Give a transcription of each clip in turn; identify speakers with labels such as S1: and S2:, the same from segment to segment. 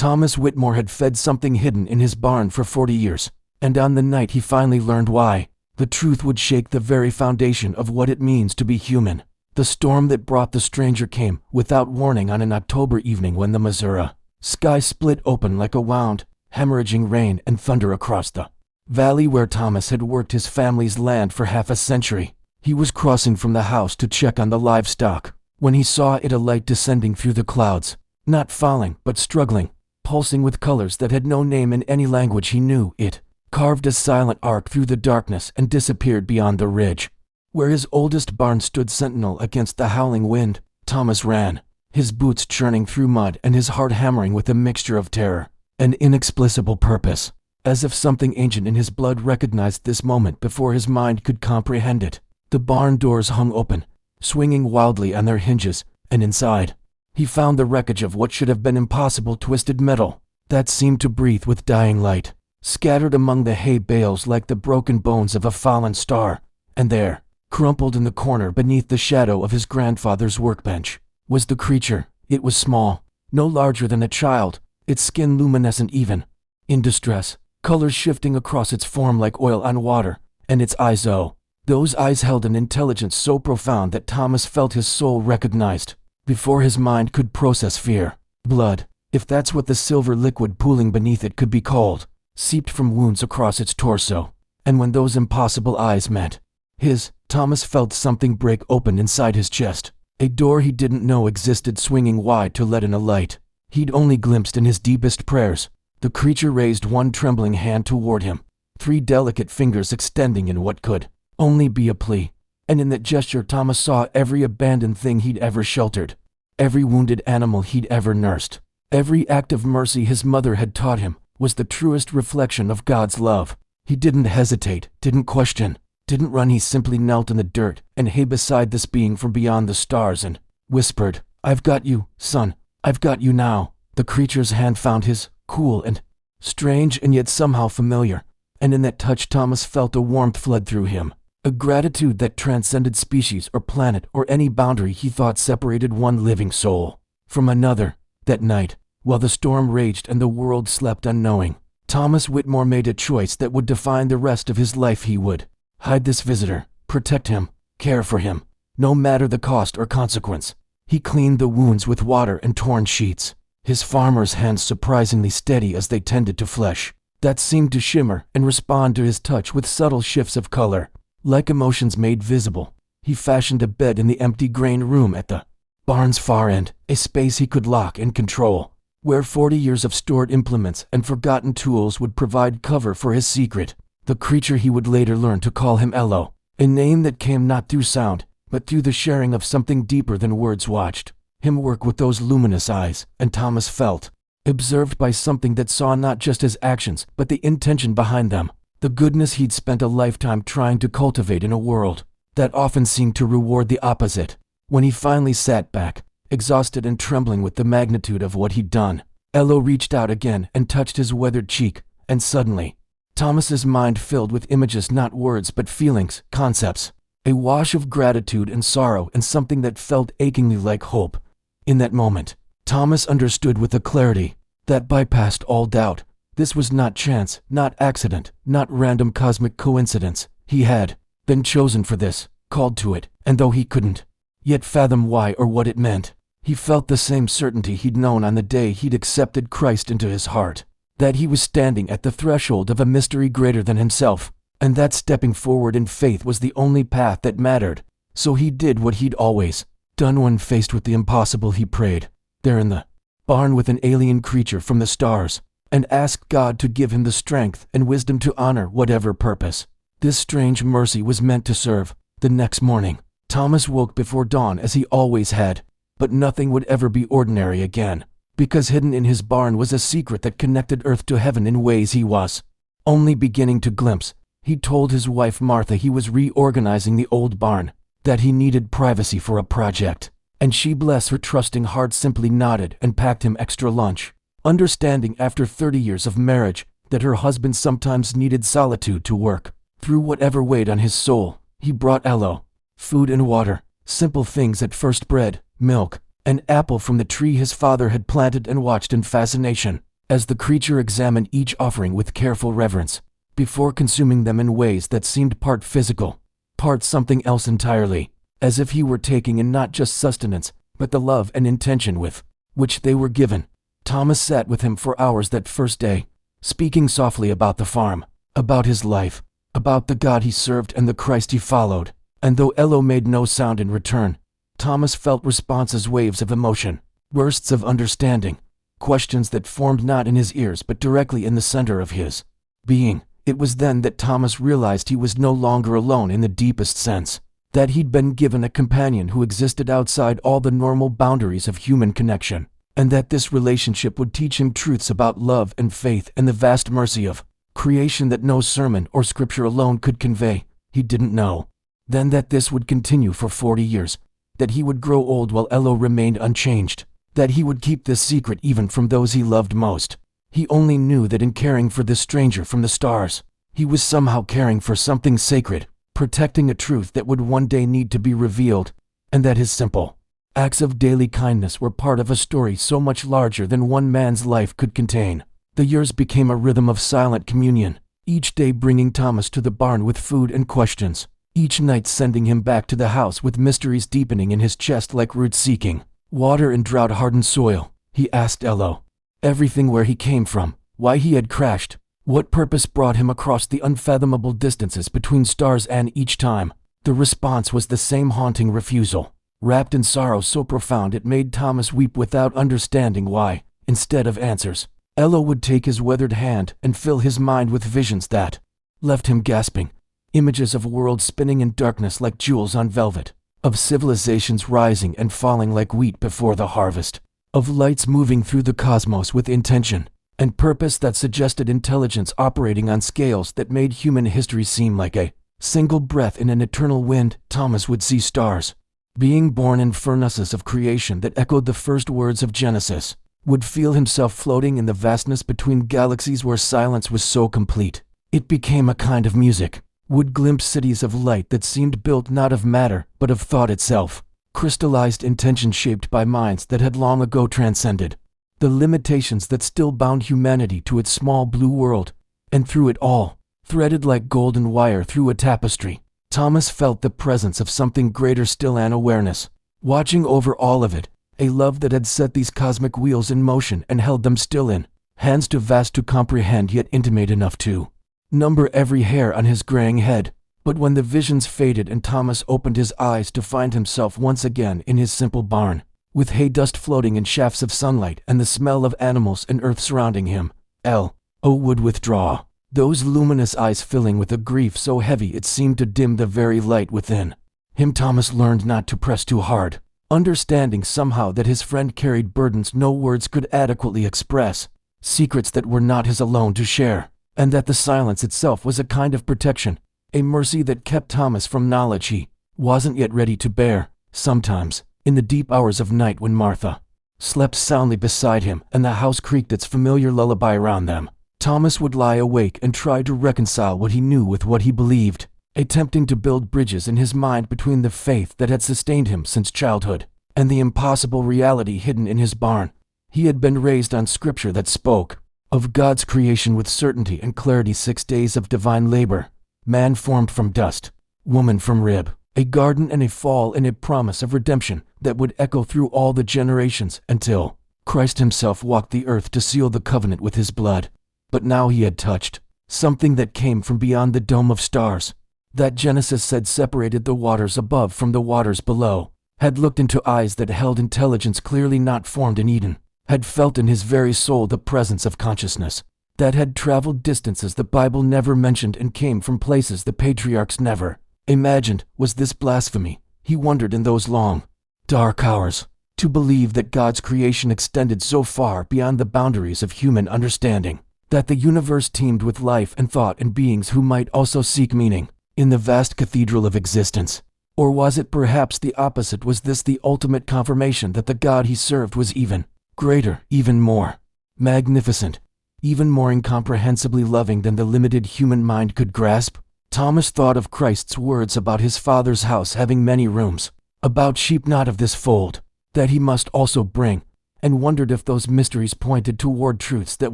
S1: Thomas Whitmore had fed something hidden in his barn for 40 years, and on the night he finally learned why, the truth would shake the very foundation of what it means to be human. The storm that brought the stranger came without warning on an October evening when the Missouri sky split open like a wound, hemorrhaging rain and thunder across the valley where Thomas had worked his family's land for half a century. He was crossing from the house to check on the livestock when he saw it, a light descending through the clouds, not falling but struggling, pulsing with colors that had no name in any language he knew. It carved a silent arc through the darkness and disappeared beyond the ridge. Where his oldest barn stood sentinel against the howling wind, Thomas ran, his boots churning through mud and his heart hammering with a mixture of terror and inexplicable purpose, as if something ancient in his blood recognized this moment before his mind could comprehend it. The barn doors hung open, swinging wildly on their hinges, and inside, he found the wreckage of what should have been impossible twisted metal that seemed to breathe with dying light, scattered among the hay bales like the broken bones of a fallen star. And there, crumpled in the corner beneath the shadow of his grandfather's workbench, was the creature. It was small, no larger than a child, its skin luminescent even, in distress, colors shifting across its form like oil on water, and its eyes, oh, those eyes held an intelligence so profound that Thomas felt his soul recognized, before his mind could process fear. Blood, if that's what the silver liquid pooling beneath it could be called, seeped from wounds across its torso, and when those impossible eyes met his, Thomas felt something break open inside his chest, a door he didn't know existed swinging wide to let in a light he'd only glimpsed in his deepest prayers. The creature raised one trembling hand toward him, 3 delicate fingers extending in what could only be a plea, and in that gesture Thomas saw every abandoned thing he'd ever sheltered, every wounded animal he'd ever nursed, every act of mercy his mother had taught him was the truest reflection of God's love. He didn't hesitate, didn't question, didn't run. He simply knelt in the dirt and lay beside this being from beyond the stars and whispered, "I've got you, son, I've got you now." The creature's hand found his, cool and strange and yet somehow familiar, and in that touch Thomas felt a warmth flood through him, a gratitude that transcended species or planet or any boundary he thought separated one living soul from another. That night, while the storm raged and the world slept unknowing, Thomas Whitmore made a choice that would define the rest of his life. He would hide this visitor, protect him, care for him, no matter the cost or consequence. He cleaned the wounds with water and torn sheets, his farmer's hands surprisingly steady as they tended to flesh that seemed to shimmer and respond to his touch with subtle shifts of color, like emotions made visible. He fashioned a bed in the empty grain room at the barn's far end, a space he could lock and control, where 40 years of stored implements and forgotten tools would provide cover for his secret. The creature he would later learn to call him Elo, a name that came not through sound, but through the sharing of something deeper than words. Watched him work with those luminous eyes, and Thomas felt observed by something that saw not just his actions, but the intention behind them, the goodness he'd spent a lifetime trying to cultivate in a world that often seemed to reward the opposite. When he finally sat back, exhausted and trembling with the magnitude of what he'd done, Elo reached out again and touched his weathered cheek, and suddenly, Thomas's mind filled with images, not words but feelings, concepts, a wash of gratitude and sorrow and something that felt achingly like hope. In that moment, Thomas understood with a clarity that bypassed all doubt. This was not chance, not accident, not random cosmic coincidence. He had been chosen for this, called to it, and though he couldn't yet fathom why or what it meant, he felt the same certainty he'd known on the day he'd accepted Christ into his heart, that he was standing at the threshold of a mystery greater than himself, and that stepping forward in faith was the only path that mattered. So he did what he'd always done when faced with the impossible. He prayed, there in the barn with an alien creature from the stars, and asked God to give him the strength and wisdom to honor whatever purpose this strange mercy was meant to serve. The next morning, Thomas woke before dawn as he always had, but nothing would ever be ordinary again, because hidden in his barn was a secret that connected earth to heaven in ways he was only beginning to glimpse. He told his wife Martha he was reorganizing the old barn, that he needed privacy for a project, and she, bless her trusting heart, simply nodded and packed him extra lunch, understanding after 30 years of marriage that her husband sometimes needed solitude to work through whatever weighed on his soul. He brought Elo food and water, simple things at first: bread, milk, an apple from the tree his father had planted and watched in fascination. as the creature examined each offering with careful reverence, before consuming them in ways that seemed part physical, part something else entirely, as if he were taking in not just sustenance, but the love and intention with which they were given. Thomas sat with him for hours that first day, speaking softly about the farm, about his life, about the God he served and the Christ he followed. And though Elo made no sound in return, Thomas felt responses, waves of emotion, bursts of understanding, questions that formed not in his ears but directly in the center of his being. It was then that Thomas realized he was no longer alone in the deepest sense, that he'd been given a companion who existed outside all the normal boundaries of human connection, and that this relationship would teach him truths about love and faith and the vast mercy of creation that no sermon or scripture alone could convey. He didn't know then that this would continue for 40 years, that he would grow old while Elo remained unchanged, that he would keep this secret even from those he loved most. He only knew that in caring for this stranger from the stars, he was somehow caring for something sacred, protecting a truth that would one day need to be revealed, and that his simple acts of daily kindness were part of a story so much larger than one man's life could contain. The years became a rhythm of silent communion, each day bringing Thomas to the barn with food and questions, each night sending him back to the house with mysteries deepening in his chest like roots seeking water in drought-hardened soil. He asked Elo everything: where he came from, why he had crashed, what purpose brought him across the unfathomable distances between stars, and each time, the response was the same haunting refusal, wrapped in sorrow so profound it made Thomas weep without understanding why. Instead of answers, Elo would take his weathered hand and fill his mind with visions that left him gasping, images of worlds spinning in darkness like jewels on velvet, of civilizations rising and falling like wheat before the harvest, of lights moving through the cosmos with intention and purpose that suggested intelligence operating on scales that made human history seem like a single breath in an eternal wind. Thomas would see stars being born in furnaces of creation that echoed the first words of Genesis, would feel himself floating in the vastness between galaxies where silence was so complete it became a kind of music, would glimpse cities of light that seemed built not of matter but of thought itself, crystallized intention shaped by minds that had long ago transcended the limitations that still bound humanity to its small blue world. And through it all, threaded like golden wire through a tapestry, Thomas felt the presence of something greater still, an awareness watching over all of it, a love that had set these cosmic wheels in motion and held them still in hands too vast to comprehend yet intimate enough to number every hair on his graying head. But when the visions faded and Thomas opened his eyes to find himself once again in his simple barn, with hay dust floating in shafts of sunlight and the smell of animals and earth surrounding him, Elo would withdraw, those luminous eyes filling with a grief so heavy it seemed to dim the very light within him. Thomas learned not to press too hard, understanding somehow that his friend carried burdens no words could adequately express, secrets that were not his alone to share, and that the silence itself was a kind of protection, a mercy that kept Thomas from knowledge he wasn't yet ready to bear. Sometimes, in the deep hours of night when Martha slept soundly beside him and the house creaked its familiar lullaby around them, Thomas would lie awake and try to reconcile what he knew with what he believed, attempting to build bridges in his mind between the faith that had sustained him since childhood and the impossible reality hidden in his barn. He had been raised on scripture that spoke of God's creation with certainty and clarity, 6 days of divine labor, man formed from dust, woman from rib, a garden and a fall and a promise of redemption that would echo through all the generations until Christ himself walked the earth to seal the covenant with his blood. But now he had touched something that came from beyond the dome of stars, that Genesis said separated the waters above from the waters below, had looked into eyes that held intelligence clearly not formed in Eden, had felt in his very soul the presence of consciousness that had traveled distances the Bible never mentioned and came from places the patriarchs never imagined. Was this blasphemy, he wondered in those long, dark hours, to believe that God's creation extended so far beyond the boundaries of human understanding, that the universe teemed with life and thought and beings who might also seek meaning in the vast cathedral of existence? Or was it perhaps the opposite? Was this the ultimate confirmation that the God he served was even greater, even more magnificent, even more incomprehensibly loving than the limited human mind could grasp? Thomas thought of Christ's words about his Father's house having many rooms, about sheep not of this fold, that he must also bring, and wondered if those mysteries pointed toward truths that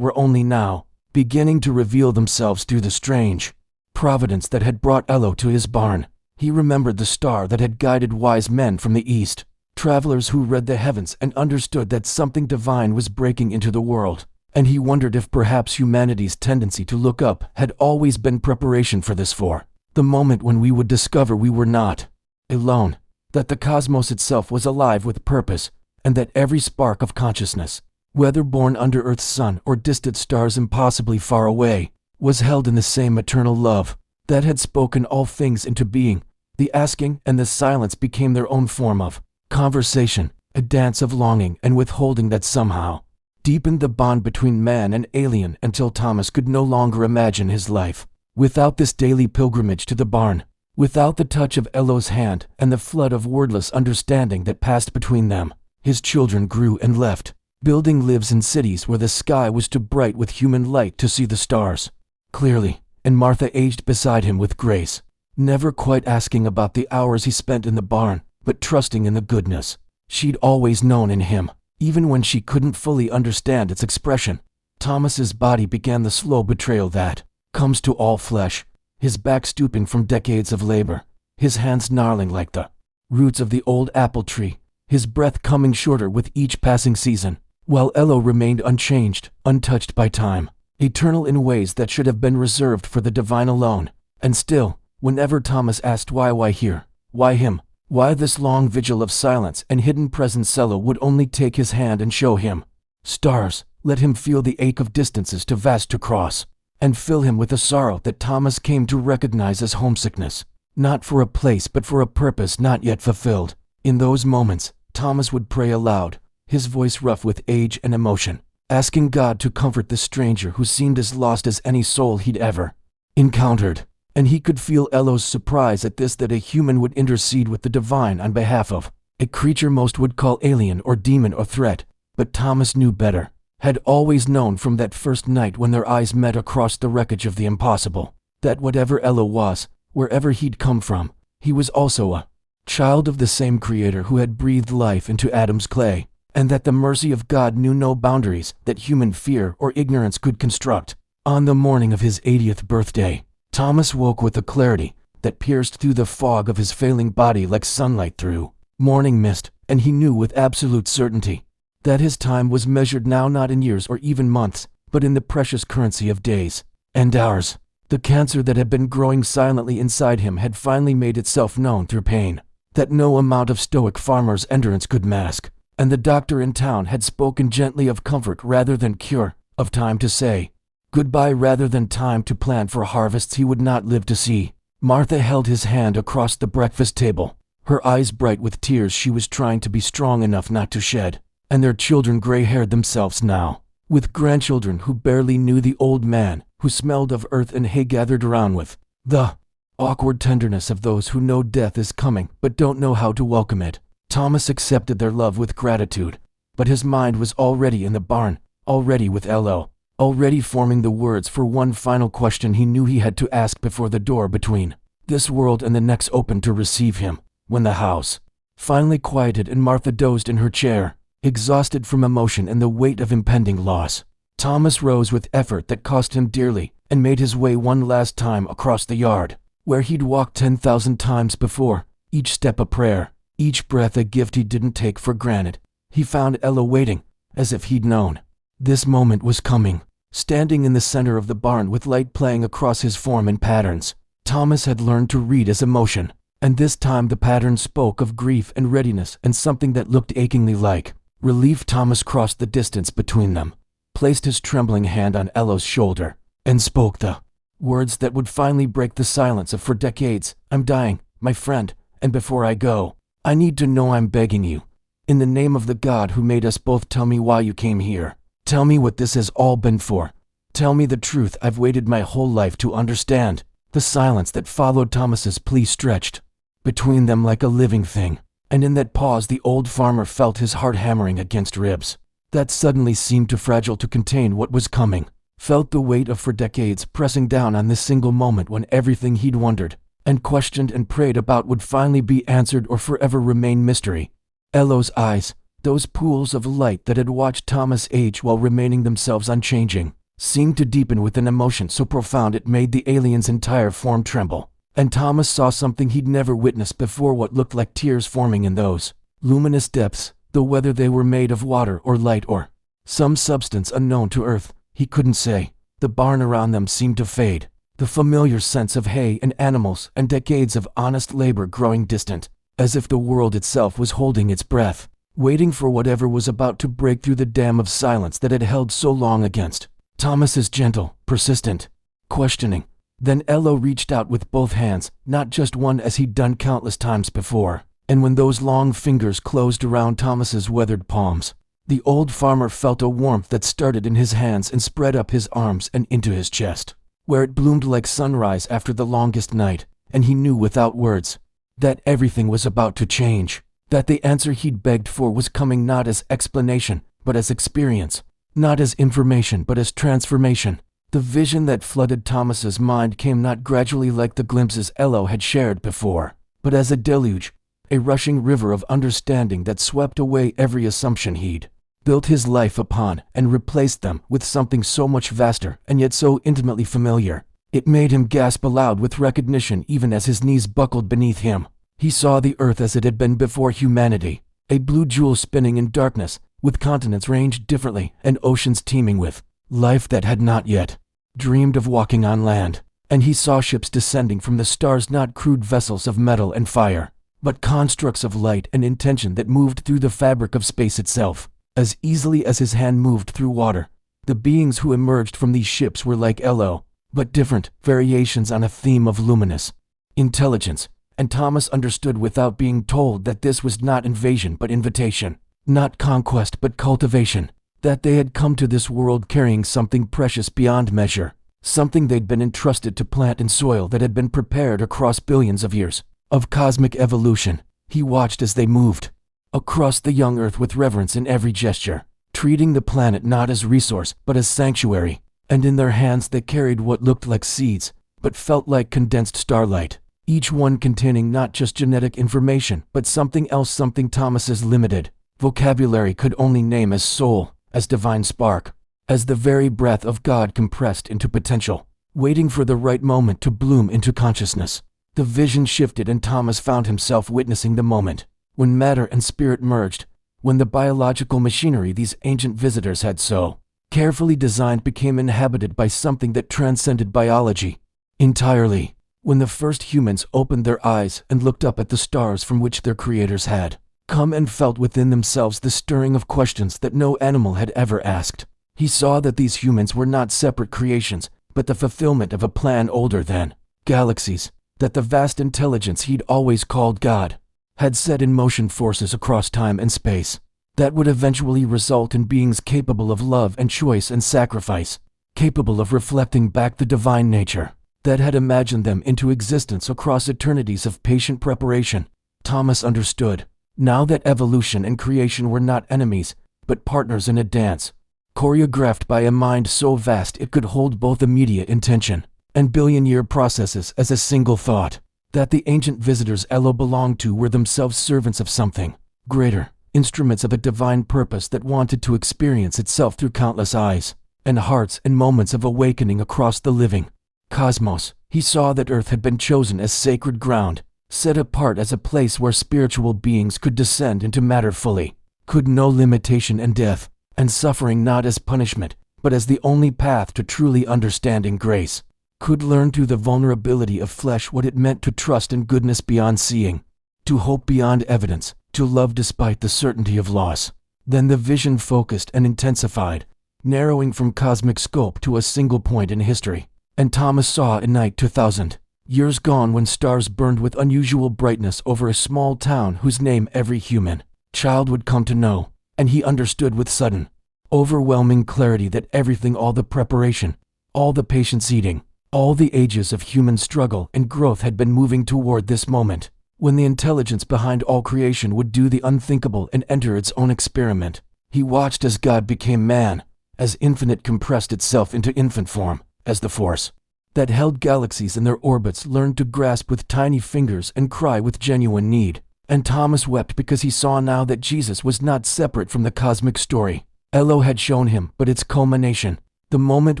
S1: were only now beginning to reveal themselves through the strange providence that had brought Elo to his barn. He remembered the star that had guided wise men from the east, travelers who read the heavens and understood that something divine was breaking into the world, and he wondered if perhaps humanity's tendency to look up had always been preparation for this, for the moment when we would discover we were not alone, that the cosmos itself was alive with purpose, and that every spark of consciousness, whether born under Earth's sun or distant stars impossibly far away, was held in the same eternal love that had spoken all things into being. The asking and the silence became their own form of conversation, a dance of longing and withholding that somehow deepened the bond between man and alien until Thomas could no longer imagine his life without this daily pilgrimage to the barn, without the touch of Elo's hand and the flood of wordless understanding that passed between them. His children grew and left, building lives in cities where the sky was too bright with human light to see the stars clearly, and Martha aged beside him with grace, never quite asking about the hours he spent in the barn, but trusting in the goodness she'd always known in him, even when she couldn't fully understand its expression. Thomas's body began the slow betrayal that comes to all flesh, his back stooping from decades of labor, his hands gnarling like the roots of the old apple tree, his breath coming shorter with each passing season, while Elo remained unchanged, untouched by time, eternal in ways that should have been reserved for the divine alone. And still, whenever Thomas asked why here, why him, why this long vigil of silence and hidden presence, Elo would only take his hand and show him stars, let him feel the ache of distances too vast to cross, and fill him with a sorrow that Thomas came to recognize as homesickness, not for a place but for a purpose not yet fulfilled. In those moments, Thomas would pray aloud, his voice rough with age and emotion, asking God to comfort the stranger who seemed as lost as any soul he'd ever encountered. And he could feel Elo's surprise at this, that a human would intercede with the divine on behalf of a creature most would call alien or demon or threat. But Thomas knew better, had always known from that first night when their eyes met across the wreckage of the impossible, that whatever Elo was, wherever he'd come from, he was also a child of the same Creator who had breathed life into Adam's clay, and that the mercy of God knew no boundaries that human fear or ignorance could construct. On the morning of his 80th birthday, Thomas woke with a clarity that pierced through the fog of his failing body like sunlight through morning mist, and he knew with absolute certainty that his time was measured now not in years or even months, but in the precious currency of days and hours. The cancer that had been growing silently inside him had finally made itself known through pain that no amount of stoic farmer's endurance could mask, and the doctor in town had spoken gently of comfort rather than cure, of time to say goodbye rather than time to plan for harvests he would not live to see. Martha held his hand across the breakfast table, her eyes bright with tears she was trying to be strong enough not to shed, and their children gray-haired themselves now, with grandchildren who barely knew the old man, who smelled of earth and hay gathered around with the awkward tenderness of those who know death is coming but don't know how to welcome it. Thomas accepted their love with gratitude, but his mind was already in the barn, already with Elo, already forming the words for one final question he knew he had to ask before the door between this world and the next opened to receive him. When the house finally quieted and Martha dozed in her chair, exhausted from emotion and the weight of impending loss, Thomas rose with effort that cost him dearly and made his way one last time across the yard, where he'd walked 10,000 times before, each step a prayer, each breath a gift he didn't take for granted. He found Elo waiting, as if he'd known this moment was coming, standing in the center of the barn with light playing across his form in patterns. Thomas had learned to read his emotion, and this time the pattern spoke of grief and readiness and something that looked achingly like relief. Thomas crossed the distance between them, placed his trembling hand on Elo's shoulder, and spoke the words that would finally break the silence of for decades. I'm dying, my friend, and before I go, I need to know, I'm begging you, in the name of the God who made us both, tell me why you came here. Tell me what this has all been for. Tell me the truth I've waited my whole life to understand. The silence that followed Thomas's plea stretched between them like a living thing, and in that pause the old farmer felt his heart hammering against ribs that suddenly seemed too fragile to contain what was coming, felt the weight of for decades pressing down on this single moment when everything he'd wondered and questioned and prayed about would finally be answered or forever remain mystery. Elo's eyes, Those pools of light that had watched Thomas age while remaining themselves unchanging seemed to deepen with an emotion so profound it made the alien's entire form tremble. And Thomas saw something he'd never witnessed before, what looked like tears forming in those luminous depths, though whether they were made of water or light or some substance unknown to Earth, he couldn't say. The barn around them seemed to fade, the familiar sense of hay and animals and decades of honest labor growing distant, as if the world itself was holding its breath, waiting for whatever was about to break through the dam of silence that had held so long against Thomas's gentle, persistent questioning. Then Elo reached out with both hands, not just one as he'd done countless times before, and when those long fingers closed around Thomas's weathered palms, the old farmer felt a warmth that started in his hands and spread up his arms and into his chest, where it bloomed like sunrise after the longest night, and he knew without words that everything was about to change, that the answer he'd begged for was coming, not as explanation, but as experience, not as information, but as transformation. The vision that flooded Thomas's mind came not gradually like the glimpses Elo had shared before, but as a deluge, a rushing river of understanding that swept away every assumption he'd built his life upon and replaced them with something so much vaster and yet so intimately familiar. It made him gasp aloud with recognition even as his knees buckled beneath him. He saw the earth as it had been before humanity, a blue jewel spinning in darkness, with continents ranged differently and oceans teeming with life that had not yet dreamed of walking on land. And he saw ships descending from the stars, not crude vessels of metal and fire, but constructs of light and intention that moved through the fabric of space itself, as easily as his hand moved through water. The beings who emerged from these ships were like Elo, but different, variations on a theme of luminous intelligence, and Thomas understood without being told that this was not invasion but invitation, not conquest but cultivation, that they had come to this world carrying something precious beyond measure, something they'd been entrusted to plant in soil that had been prepared across billions of years of cosmic evolution. He watched as they moved across the young earth with reverence in every gesture, treating the planet not as resource but as sanctuary, and in their hands they carried what looked like seeds but felt like condensed starlight, each one containing not just genetic information but something else, something Thomas's limited vocabulary could only name as soul, as divine spark, as the very breath of God compressed into potential, waiting for the right moment to bloom into consciousness. The vision shifted and Thomas found himself witnessing the moment when matter and spirit merged, when the biological machinery these ancient visitors had so carefully designed became inhabited by something that transcended biology entirely, when the first humans opened their eyes and looked up at the stars from which their creators had come and felt within themselves the stirring of questions that no animal had ever asked. He saw that these humans were not separate creations, but the fulfillment of a plan older than galaxies, that the vast intelligence he'd always called God had set in motion forces across time and space that would eventually result in beings capable of love and choice and sacrifice, capable of reflecting back the divine nature that had imagined them into existence across eternities of patient preparation. Thomas understood now that evolution and creation were not enemies, but partners in a dance, choreographed by a mind so vast it could hold both immediate intention and billion-year processes as a single thought, that the ancient visitors Elo belonged to were themselves servants of something greater, instruments of a divine purpose that wanted to experience itself through countless eyes and hearts and moments of awakening across the living cosmos. He saw that Earth had been chosen as sacred ground, set apart as a place where spiritual beings could descend into matter fully, could know limitation and death, and suffering not as punishment, but as the only path to truly understanding grace, could learn through the vulnerability of flesh what it meant to trust in goodness beyond seeing, to hope beyond evidence, to love despite the certainty of loss. Then the vision focused and intensified, narrowing from cosmic scope to a single point in history. And Thomas saw a night 2,000 years gone when stars burned with unusual brightness over a small town whose name every human child would come to know, and he understood with sudden, overwhelming clarity that everything, all the preparation, all the patience eating, all the ages of human struggle and growth had been moving toward this moment, when the intelligence behind all creation would do the unthinkable and enter its own experiment. He watched as God became man, as infinite compressed itself into infant form, as the force that held galaxies in their orbits learned to grasp with tiny fingers and cry with genuine need, And Thomas wept because he saw now that Jesus was not separate from the cosmic story Elo had shown him, but its culmination, the moment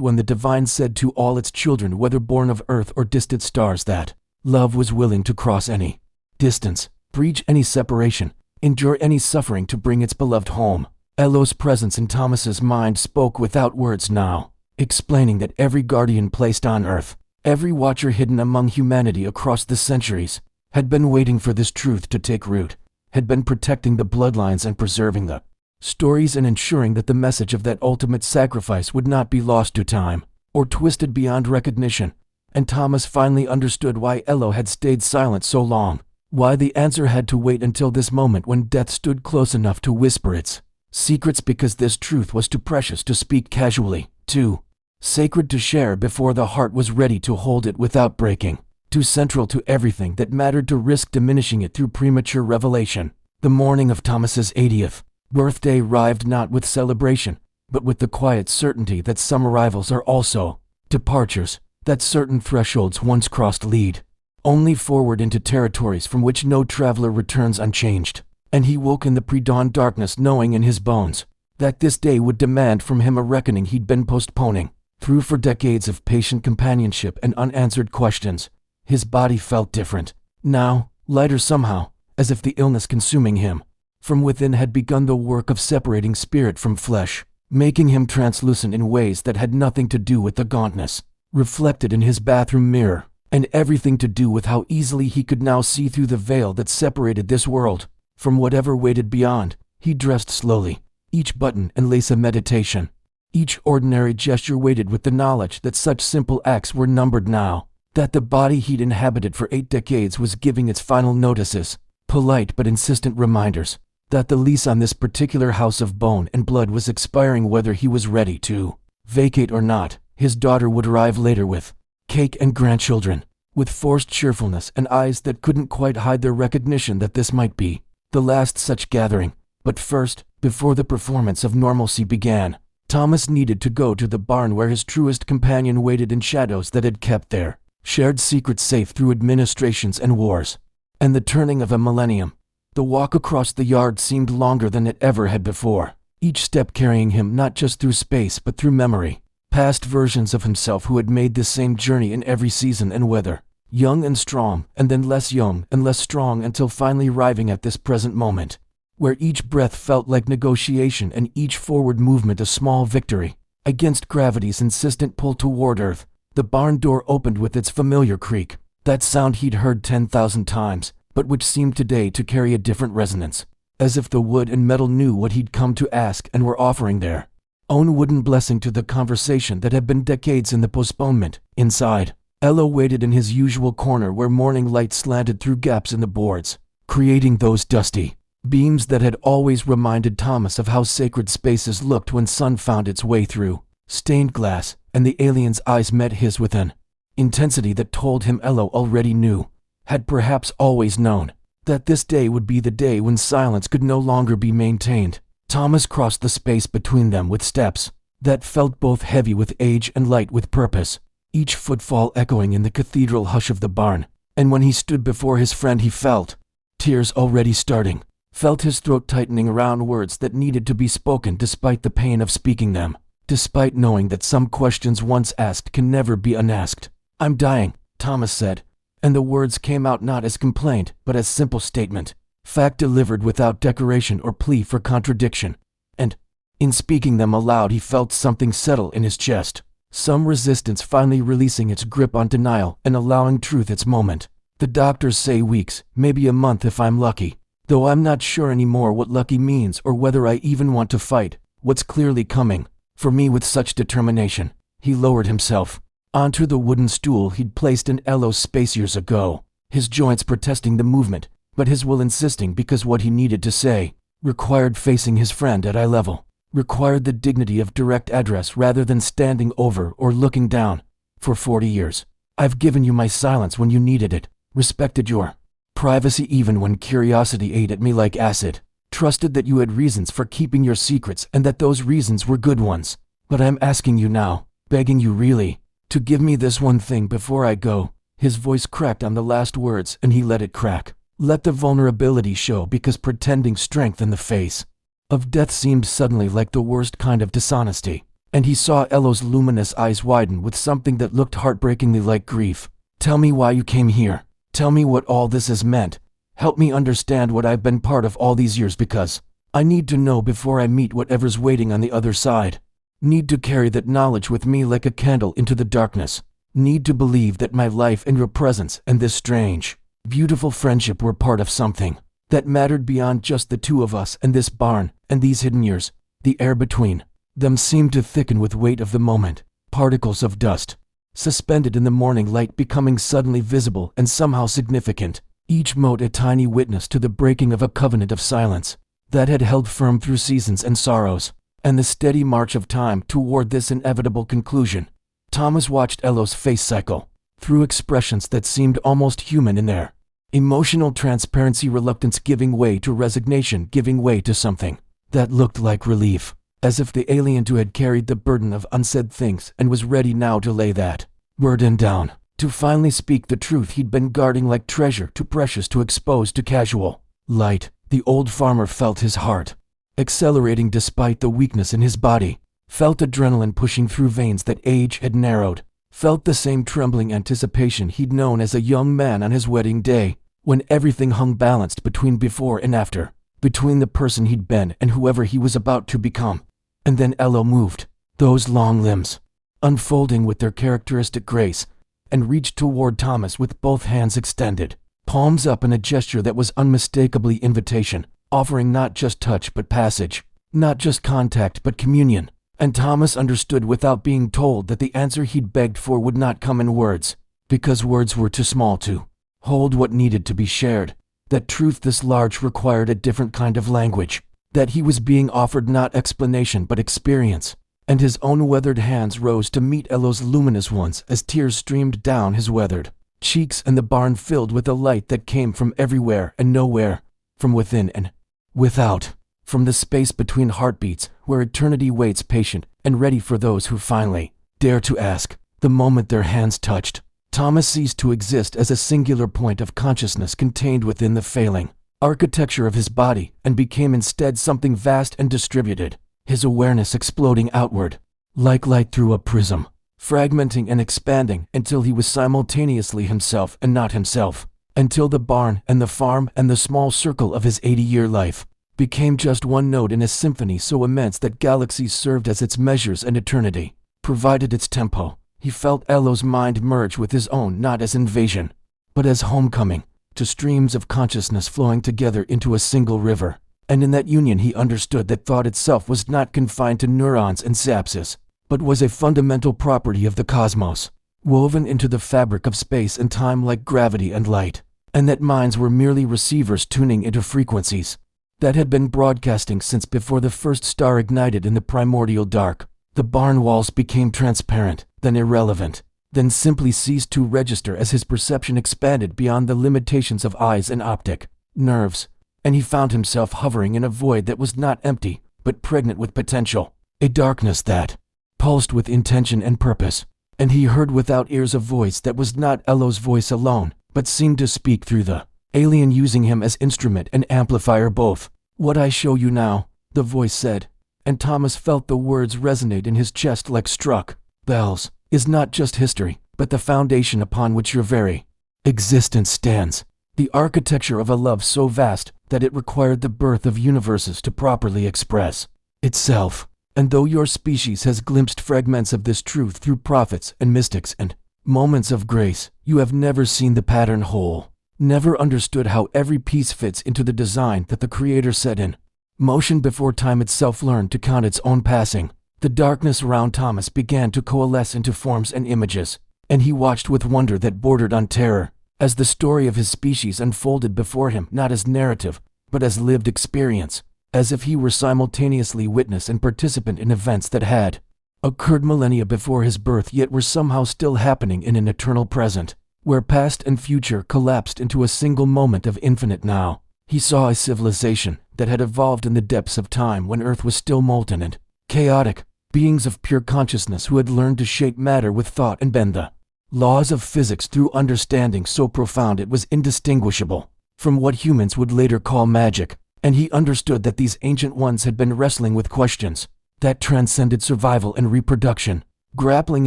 S1: when the divine said to all its children, whether born of earth or distant stars, that love was willing to cross any distance, breach any separation, endure any suffering to bring its beloved home. Elo's presence in Thomas's mind spoke without words now, explaining that every guardian placed on earth, every watcher hidden among humanity across the centuries, had been waiting for this truth to take root, had been protecting the bloodlines and preserving the stories and ensuring that the message of that ultimate sacrifice would not be lost to time or twisted beyond recognition. And Thomas finally understood why Elo had stayed silent so long, why the answer had to wait until this moment when death stood close enough to whisper its secrets, because this truth was too precious to speak casually, too sacred to share before the heart was ready to hold it without breaking, too central to everything that mattered to risk diminishing it through premature revelation. The morning of Thomas's 80th birthday arrived not with celebration, but with the quiet certainty that some arrivals are also departures, that certain thresholds once crossed lead only forward into territories from which no traveler returns unchanged. And he woke in the pre-dawn darkness knowing in his bones that this day would demand from him a reckoning he'd been postponing. Through for decades of patient companionship and unanswered questions, his body felt different. Now, lighter somehow, as if the illness consuming him from within had begun the work of separating spirit from flesh, making him translucent in ways that had nothing to do with the gauntness reflected in his bathroom mirror, and everything to do with how easily he could now see through the veil that separated this world from whatever waited beyond. He dressed slowly, each button and lace a meditation, each ordinary gesture weighted with the knowledge that such simple acts were numbered now, that the body he'd inhabited for 8 decades was giving its final notices, polite but insistent reminders, that the lease on this particular house of bone and blood was expiring whether he was ready to vacate or not. His daughter would arrive later with cake and grandchildren, with forced cheerfulness and eyes that couldn't quite hide their recognition that this might be the last such gathering. But first, before the performance of normalcy began, Thomas needed to go to the barn where his truest companion waited in shadows that had kept their shared secrets safe through administrations and wars, and the turning of a millennium. The walk across the yard seemed longer than it ever had before, each step carrying him not just through space but through memory, past versions of himself who had made this same journey in every season and weather, young and strong, and then less young and less strong, until finally arriving at this present moment, where each breath felt like negotiation and each forward movement a small victory against gravity's insistent pull toward Earth. The barn door opened with its familiar creak, that sound he'd heard 10,000 times, but which seemed today to carry a different resonance, as if the wood and metal knew what he'd come to ask and were offering their own wooden blessing to the conversation that had been decades in the postponement. Inside, Elo waited in his usual corner where morning light slanted through gaps in the boards, creating those dusty beams that had always reminded Thomas of how sacred spaces looked when sun found its way through stained glass, and the alien's eyes met his with an intensity that told him Elo already knew, had perhaps always known, that this day would be the day when silence could no longer be maintained. Thomas crossed the space between them with steps that felt both heavy with age and light with purpose, each footfall echoing in the cathedral hush of the barn. And when he stood before his friend, he felt tears already starting, felt his throat tightening around words that needed to be spoken despite the pain of speaking them, despite knowing that some questions once asked can never be unasked. "I'm dying," Thomas said, and the words came out not as complaint but as simple statement, fact delivered without decoration or plea for contradiction. And in speaking them aloud, he felt something settle in his chest, some resistance finally releasing its grip on denial and allowing truth its moment. "The doctors say weeks, maybe a month if I'm lucky, though I'm not sure anymore what lucky means or whether I even want to fight what's clearly coming for me with such determination." He lowered himself onto the wooden stool he'd placed in Elo's space years ago, his joints protesting the movement, but his will insisting, because what he needed to say required facing his friend at eye level, required the dignity of direct address rather than standing over or looking down. "For 40 years, I've given you my silence when you needed it, respected your privacy even when curiosity ate at me like acid, trusted that you had reasons for keeping your secrets and that those reasons were good ones. But I'm asking you now, begging you really, to give me this one thing before I go." His voice cracked on the last words, and he let it crack, Let the vulnerability show, because pretending strength in the face of death seemed suddenly like the worst kind of dishonesty. And he saw Elo's luminous eyes widen with something that looked heartbreakingly like grief. Tell me why you came here. Tell me what all this has meant. Help me understand what I've been part of all these years, because I need to know before I meet whatever's waiting on the other side. Need to carry that knowledge with me like a candle into the darkness. Need to believe that my life and your presence and this strange, beautiful friendship were part of something that mattered beyond just the two of us and this barn and these hidden years. The air between them seemed to thicken with weight of the moment, particles of dust, suspended in the morning light, becoming suddenly visible and somehow significant, each mote a tiny witness to the breaking of a covenant of silence that had held firm through seasons and sorrows, and the steady march of time toward this inevitable conclusion. Thomas watched Elo's face cycle through expressions that seemed almost human in their emotional transparency, reluctance giving way to resignation, giving way to something that looked like relief, as if the alien too had carried the burden of unsaid things and was ready now to lay that burden down, to finally speak the truth he'd been guarding like treasure, too precious to expose to casual light. The old farmer felt his heart accelerating despite the weakness in his body, felt adrenaline pushing through veins that age had narrowed, felt the same trembling anticipation he'd known as a young man on his wedding day, when everything hung balanced between before and after, between the person he'd been and whoever he was about to become. And then Elo moved, those long limbs unfolding with their characteristic grace, and reached toward Thomas with both hands extended, palms up, in a gesture that was unmistakably invitation, offering not just touch but passage, not just contact but communion. And Thomas understood without being told that the answer he'd begged for would not come in words, because words were too small to hold what needed to be shared, that truth this large required a different kind of language, that he was being offered not explanation but experience. And his own weathered hands rose to meet Elo's luminous ones as tears streamed down his weathered cheeks, and the barn filled with a light that came from everywhere and nowhere, from within and without, from the space between heartbeats where eternity waits patient and ready for those who finally dare to ask. The moment their hands touched, Thomas ceased to exist as a singular point of consciousness contained within the failing architecture of his body, and became instead something vast and distributed, his awareness exploding outward like light through a prism, fragmenting and expanding until he was simultaneously himself and not himself, until the barn and the farm and the small circle of his 80-year life became just one note in a symphony so immense that galaxies served as its measures and eternity provided its tempo. He felt Elo's mind merge with his own, not as invasion, but as homecoming, to streams of consciousness flowing together into a single river. And in that union he understood that thought itself was not confined to neurons and synapses, but was a fundamental property of the cosmos, woven into the fabric of space and time like gravity and light, and that minds were merely receivers tuning into frequencies that had been broadcasting since before the first star ignited in the primordial dark. The barn walls became transparent, then irrelevant, then simply ceased to register as his perception expanded beyond the limitations of eyes and optic nerves, and he found himself hovering in a void that was not empty, but pregnant with potential, a darkness that pulsed with intention and purpose. And he heard without ears a voice that was not Elo's voice alone, but seemed to speak through the alien, using him as instrument and amplifier both. "What I show you now," the voice said, and Thomas felt the words resonate in his chest like struck bells, "is not just history, but the foundation upon which your very existence stands. The architecture of a love so vast that it required the birth of universes to properly express itself. And though your species has glimpsed fragments of this truth through prophets and mystics and moments of grace, you have never seen the pattern whole, never understood how every piece fits into the design that the Creator set in motion before time itself learned to count its own passing." The darkness around Thomas began to coalesce into forms and images, and he watched with wonder that bordered on terror, as the story of his species unfolded before him, not as narrative, but as lived experience, as if he were simultaneously witness and participant in events that had occurred millennia before his birth yet were somehow still happening in an eternal present, where past and future collapsed into a single moment of infinite now. He saw a civilization that had evolved in the depths of time when Earth was still molten and chaotic, beings of pure consciousness who had learned to shape matter with thought and bend the laws of physics through understanding so profound it was indistinguishable from what humans would later call magic, and he understood that these ancient ones had been wrestling with questions that transcended survival and reproduction, grappling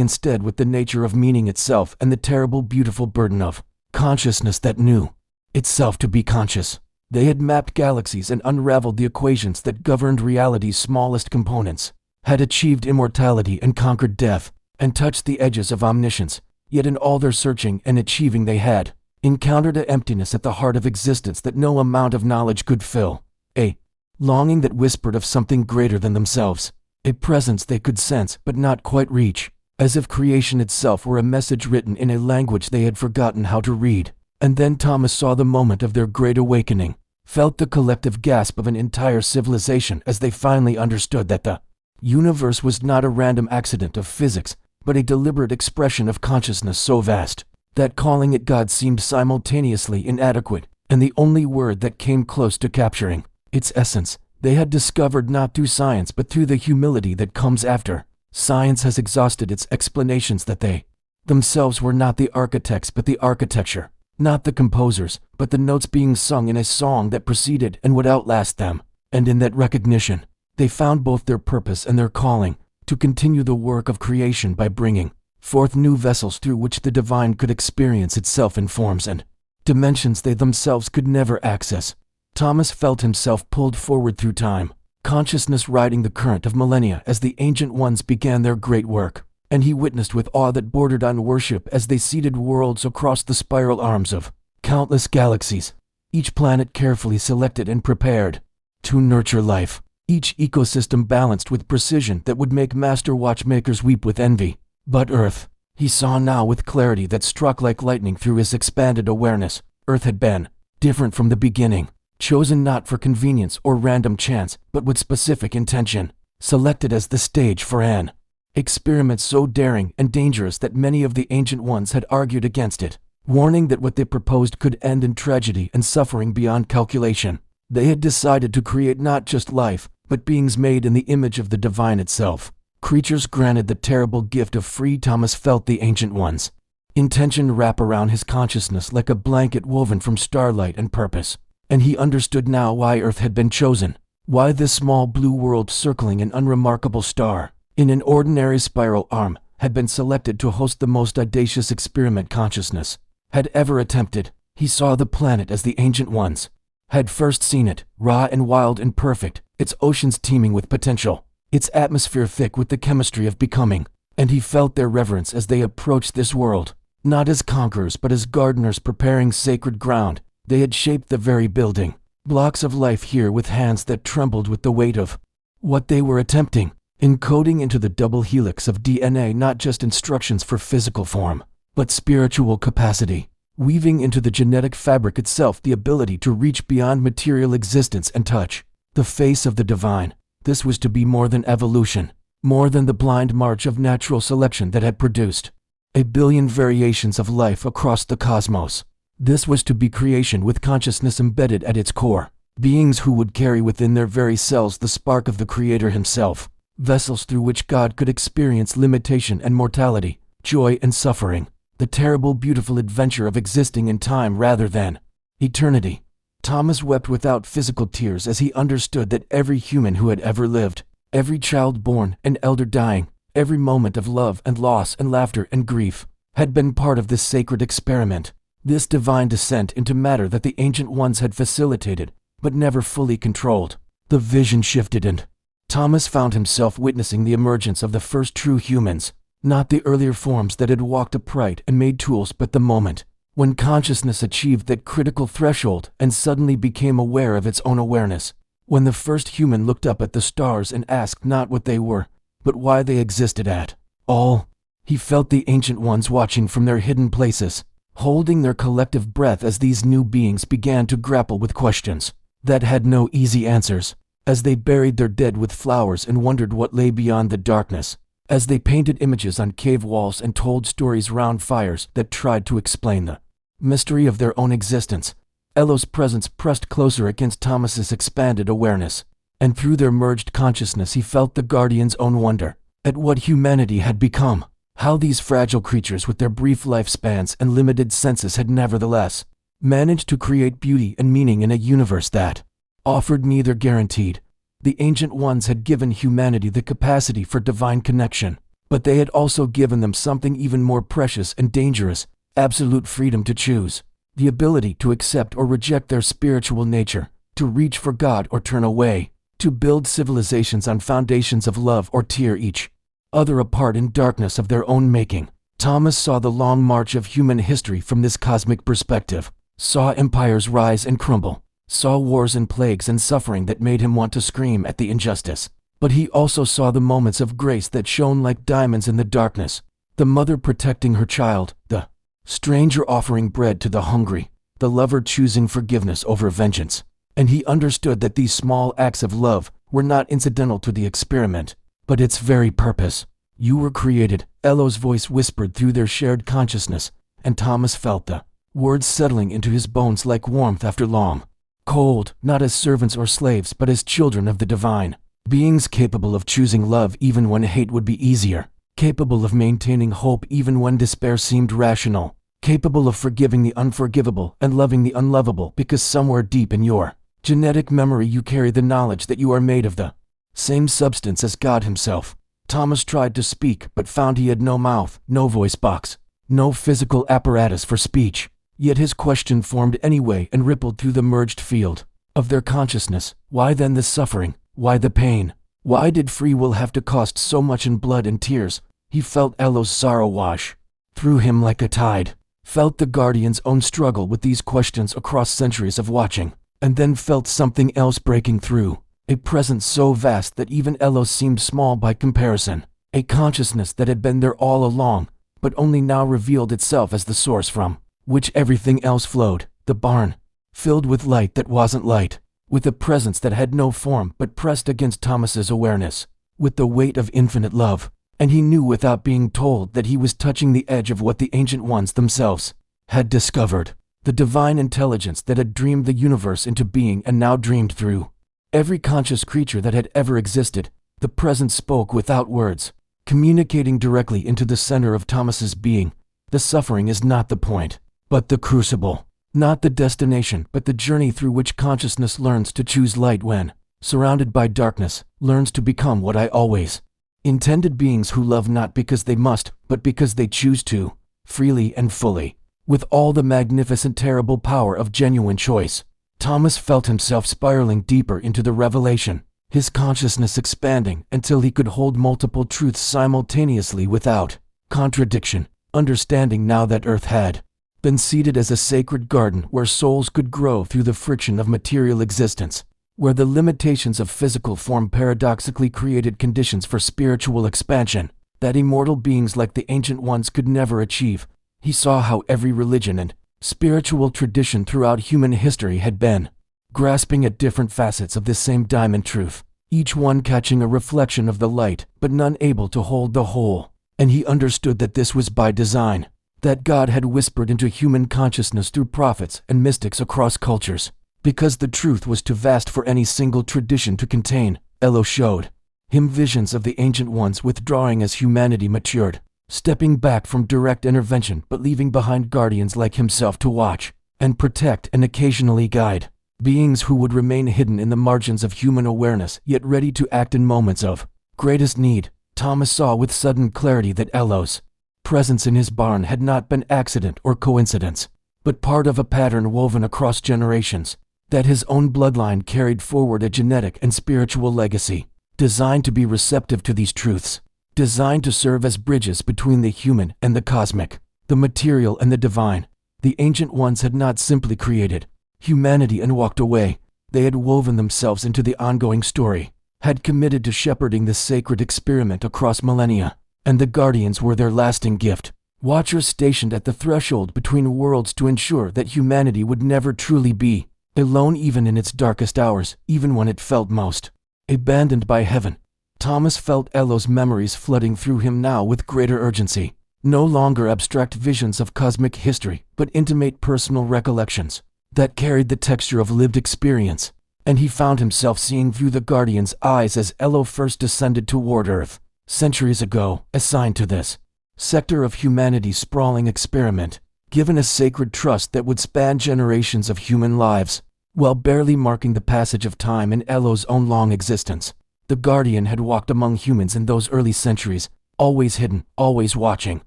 S1: instead with the nature of meaning itself and the terrible, beautiful burden of consciousness that knew itself to be conscious. They had mapped galaxies and unraveled the equations that governed reality's smallest components, had achieved immortality and conquered death, and touched the edges of omniscience, yet in all their searching and achieving they had encountered an emptiness at the heart of existence that no amount of knowledge could fill, a longing that whispered of something greater than themselves, a presence they could sense but not quite reach, as if creation itself were a message written in a language they had forgotten how to read. And then Thomas saw the moment of their great awakening, felt the collective gasp of an entire civilization as they finally understood that the universe was not a random accident of physics, but a deliberate expression of consciousness so vast that calling it God seemed simultaneously inadequate, and the only word that came close to capturing its essence they had discovered not through science but through the humility that comes after science has exhausted its explanations, that they themselves were not the architects but the architecture, not the composers, but the notes being sung in a song that preceded and would outlast them. And in that recognition, they found both their purpose and their calling to continue the work of creation by bringing forth new vessels through which the divine could experience itself in forms and dimensions they themselves could never access. Thomas felt himself pulled forward through time, consciousness riding the current of millennia as the ancient ones began their great work. And he witnessed with awe that bordered on worship as they seeded worlds across the spiral arms of countless galaxies, each planet carefully selected and prepared to nurture life, each ecosystem balanced with precision that would make master watchmakers weep with envy. But Earth, he saw now with clarity that struck like lightning through his expanded awareness, Earth had been different from the beginning, chosen not for convenience or random chance, but with specific intention, selected as the stage for an experiment so daring and dangerous that many of the ancient ones had argued against it, warning that what they proposed could end in tragedy and suffering beyond calculation. They had decided to create not just life, but beings made in the image of the divine itself, creatures granted the terrible gift of free. Thomas felt the ancient ones' intention wrap around his consciousness like a blanket woven from starlight and purpose, and he understood now why Earth had been chosen, why this small blue world circling an unremarkable star in an ordinary spiral arm had been selected to host the most audacious experiment consciousness had ever attempted. He saw the planet as the ancient ones had first seen it, raw and wild and perfect, its oceans teeming with potential, its atmosphere thick with the chemistry of becoming, and he felt their reverence as they approached this world, not as conquerors but as gardeners preparing sacred ground. They had shaped the very building blocks of life here with hands that trembled with the weight of what they were attempting, encoding into the double helix of DNA not just instructions for physical form, but spiritual capacity, weaving into the genetic fabric itself the ability to reach beyond material existence and touch the face of the divine. This was to be more than evolution, more than the blind march of natural selection that had produced a billion variations of life across the cosmos. This was to be creation with consciousness embedded at its core, beings who would carry within their very cells the spark of the Creator himself, vessels through which God could experience limitation and mortality, joy and suffering, the terrible, beautiful adventure of existing in time rather than eternity. Thomas wept without physical tears as he understood that every human who had ever lived, every child born and elder dying, every moment of love and loss and laughter and grief, had been part of this sacred experiment, this divine descent into matter that the ancient ones had facilitated, but never fully controlled. The vision shifted and Thomas found himself witnessing the emergence of the first true humans, not the earlier forms that had walked upright and made tools, but the moment when consciousness achieved that critical threshold and suddenly became aware of its own awareness, when the first human looked up at the stars and asked not what they were, but why they existed at all. He felt the ancient ones watching from their hidden places, holding their collective breath as these new beings began to grapple with questions that had no easy answers, as they buried their dead with flowers and wondered what lay beyond the darkness, as they painted images on cave walls and told stories round fires that tried to explain the mystery of their own existence. Elo's presence pressed closer against Thomas's expanded awareness, and through their merged consciousness he felt the Guardian's own wonder at what humanity had become, how these fragile creatures with their brief lifespans and limited senses had nevertheless managed to create beauty and meaning in a universe that offered neither guaranteed. The Ancient Ones had given humanity the capacity for divine connection, but they had also given them something even more precious and dangerous: absolute freedom to choose, the ability to accept or reject their spiritual nature, to reach for God or turn away, to build civilizations on foundations of love or tear each other apart in darkness of their own making. Thomas saw the long march of human history from this cosmic perspective, saw empires rise and crumble, saw wars and plagues and suffering that made him want to scream at the injustice. But he also saw the moments of grace that shone like diamonds in the darkness: the mother protecting her child, the stranger offering bread to the hungry, the lover choosing forgiveness over vengeance. And he understood that these small acts of love were not incidental to the experiment, but its very purpose. "You were created," Elo's voice whispered through their shared consciousness, and Thomas felt the words settling into his bones like warmth after long cold, not as servants or slaves but as children of the divine. Beings capable of choosing love even when hate would be easier, capable of maintaining hope even when despair seemed rational, capable of forgiving the unforgivable and loving the unlovable because somewhere deep in your genetic memory you carry the knowledge that you are made of the same substance as God himself. Thomas tried to speak but found he had no mouth, no voice box, no physical apparatus for speech. Yet his question formed anyway and rippled through the merged field of their consciousness. Why then the suffering? Why the pain? Why did free will have to cost so much in blood and tears? He felt Elo's sorrow wash through him like a tide, felt the Guardian's own struggle with these questions across centuries of watching, and then felt something else breaking through, a presence so vast that even Elo seemed small by comparison, a consciousness that had been there all along, but only now revealed itself as the source from which everything else flowed. The barn, filled with light that wasn't light, with a presence that had no form but pressed against Thomas's awareness, with the weight of infinite love, and he knew without being told that he was touching the edge of what the Ancient Ones themselves had discovered, the divine intelligence that had dreamed the universe into being and now dreamed through every conscious creature that had ever existed. The presence spoke without words, communicating directly into the center of Thomas's being. The suffering is not the point, but the crucible. Not the destination, but the journey through which consciousness learns to choose light when, surrounded by darkness, learns to become what I always intended: beings who love not because they must, but because they choose to, freely and fully, with all the magnificent terrible power of genuine choice. Thomas felt himself spiraling deeper into the revelation, his consciousness expanding until he could hold multiple truths simultaneously without contradiction, understanding now that Earth had been seeded as a sacred garden where souls could grow through the friction of material existence, where the limitations of physical form paradoxically created conditions for spiritual expansion that immortal beings like the Ancient Ones could never achieve. He saw how every religion and spiritual tradition throughout human history had been grasping at different facets of this same diamond truth, each one catching a reflection of the light, but none able to hold the whole. And he understood that this was by design, that God had whispered into human consciousness through prophets and mystics across cultures, because the truth was too vast for any single tradition to contain. Elo showed him visions of the Ancient Ones withdrawing as humanity matured, stepping back from direct intervention but leaving behind guardians like himself to watch and protect and occasionally guide, beings who would remain hidden in the margins of human awareness yet ready to act in moments of greatest need. Thomas saw with sudden clarity that Elo's presence in his barn had not been accident or coincidence, but part of a pattern woven across generations, that his own bloodline carried forward a genetic and spiritual legacy, designed to be receptive to these truths, designed to serve as bridges between the human and the cosmic, the material and the divine. The Ancient Ones had not simply created humanity and walked away. They had woven themselves into the ongoing story, had committed to shepherding this sacred experiment across millennia, and the Guardians were their lasting gift, watchers stationed at the threshold between worlds to ensure that humanity would never truly be alone, even in its darkest hours, even when it felt most abandoned by heaven. Thomas felt Elo's memories flooding through him now with greater urgency, no longer abstract visions of cosmic history, but intimate personal recollections that carried the texture of lived experience. And he found himself seeing through the Guardian's eyes as Elo first descended toward Earth, centuries ago, assigned to this sector of humanity's sprawling experiment, given a sacred trust that would span generations of human lives. While barely marking the passage of time in Elo's own long existence, the Guardian had walked among humans in those early centuries, always hidden, always watching,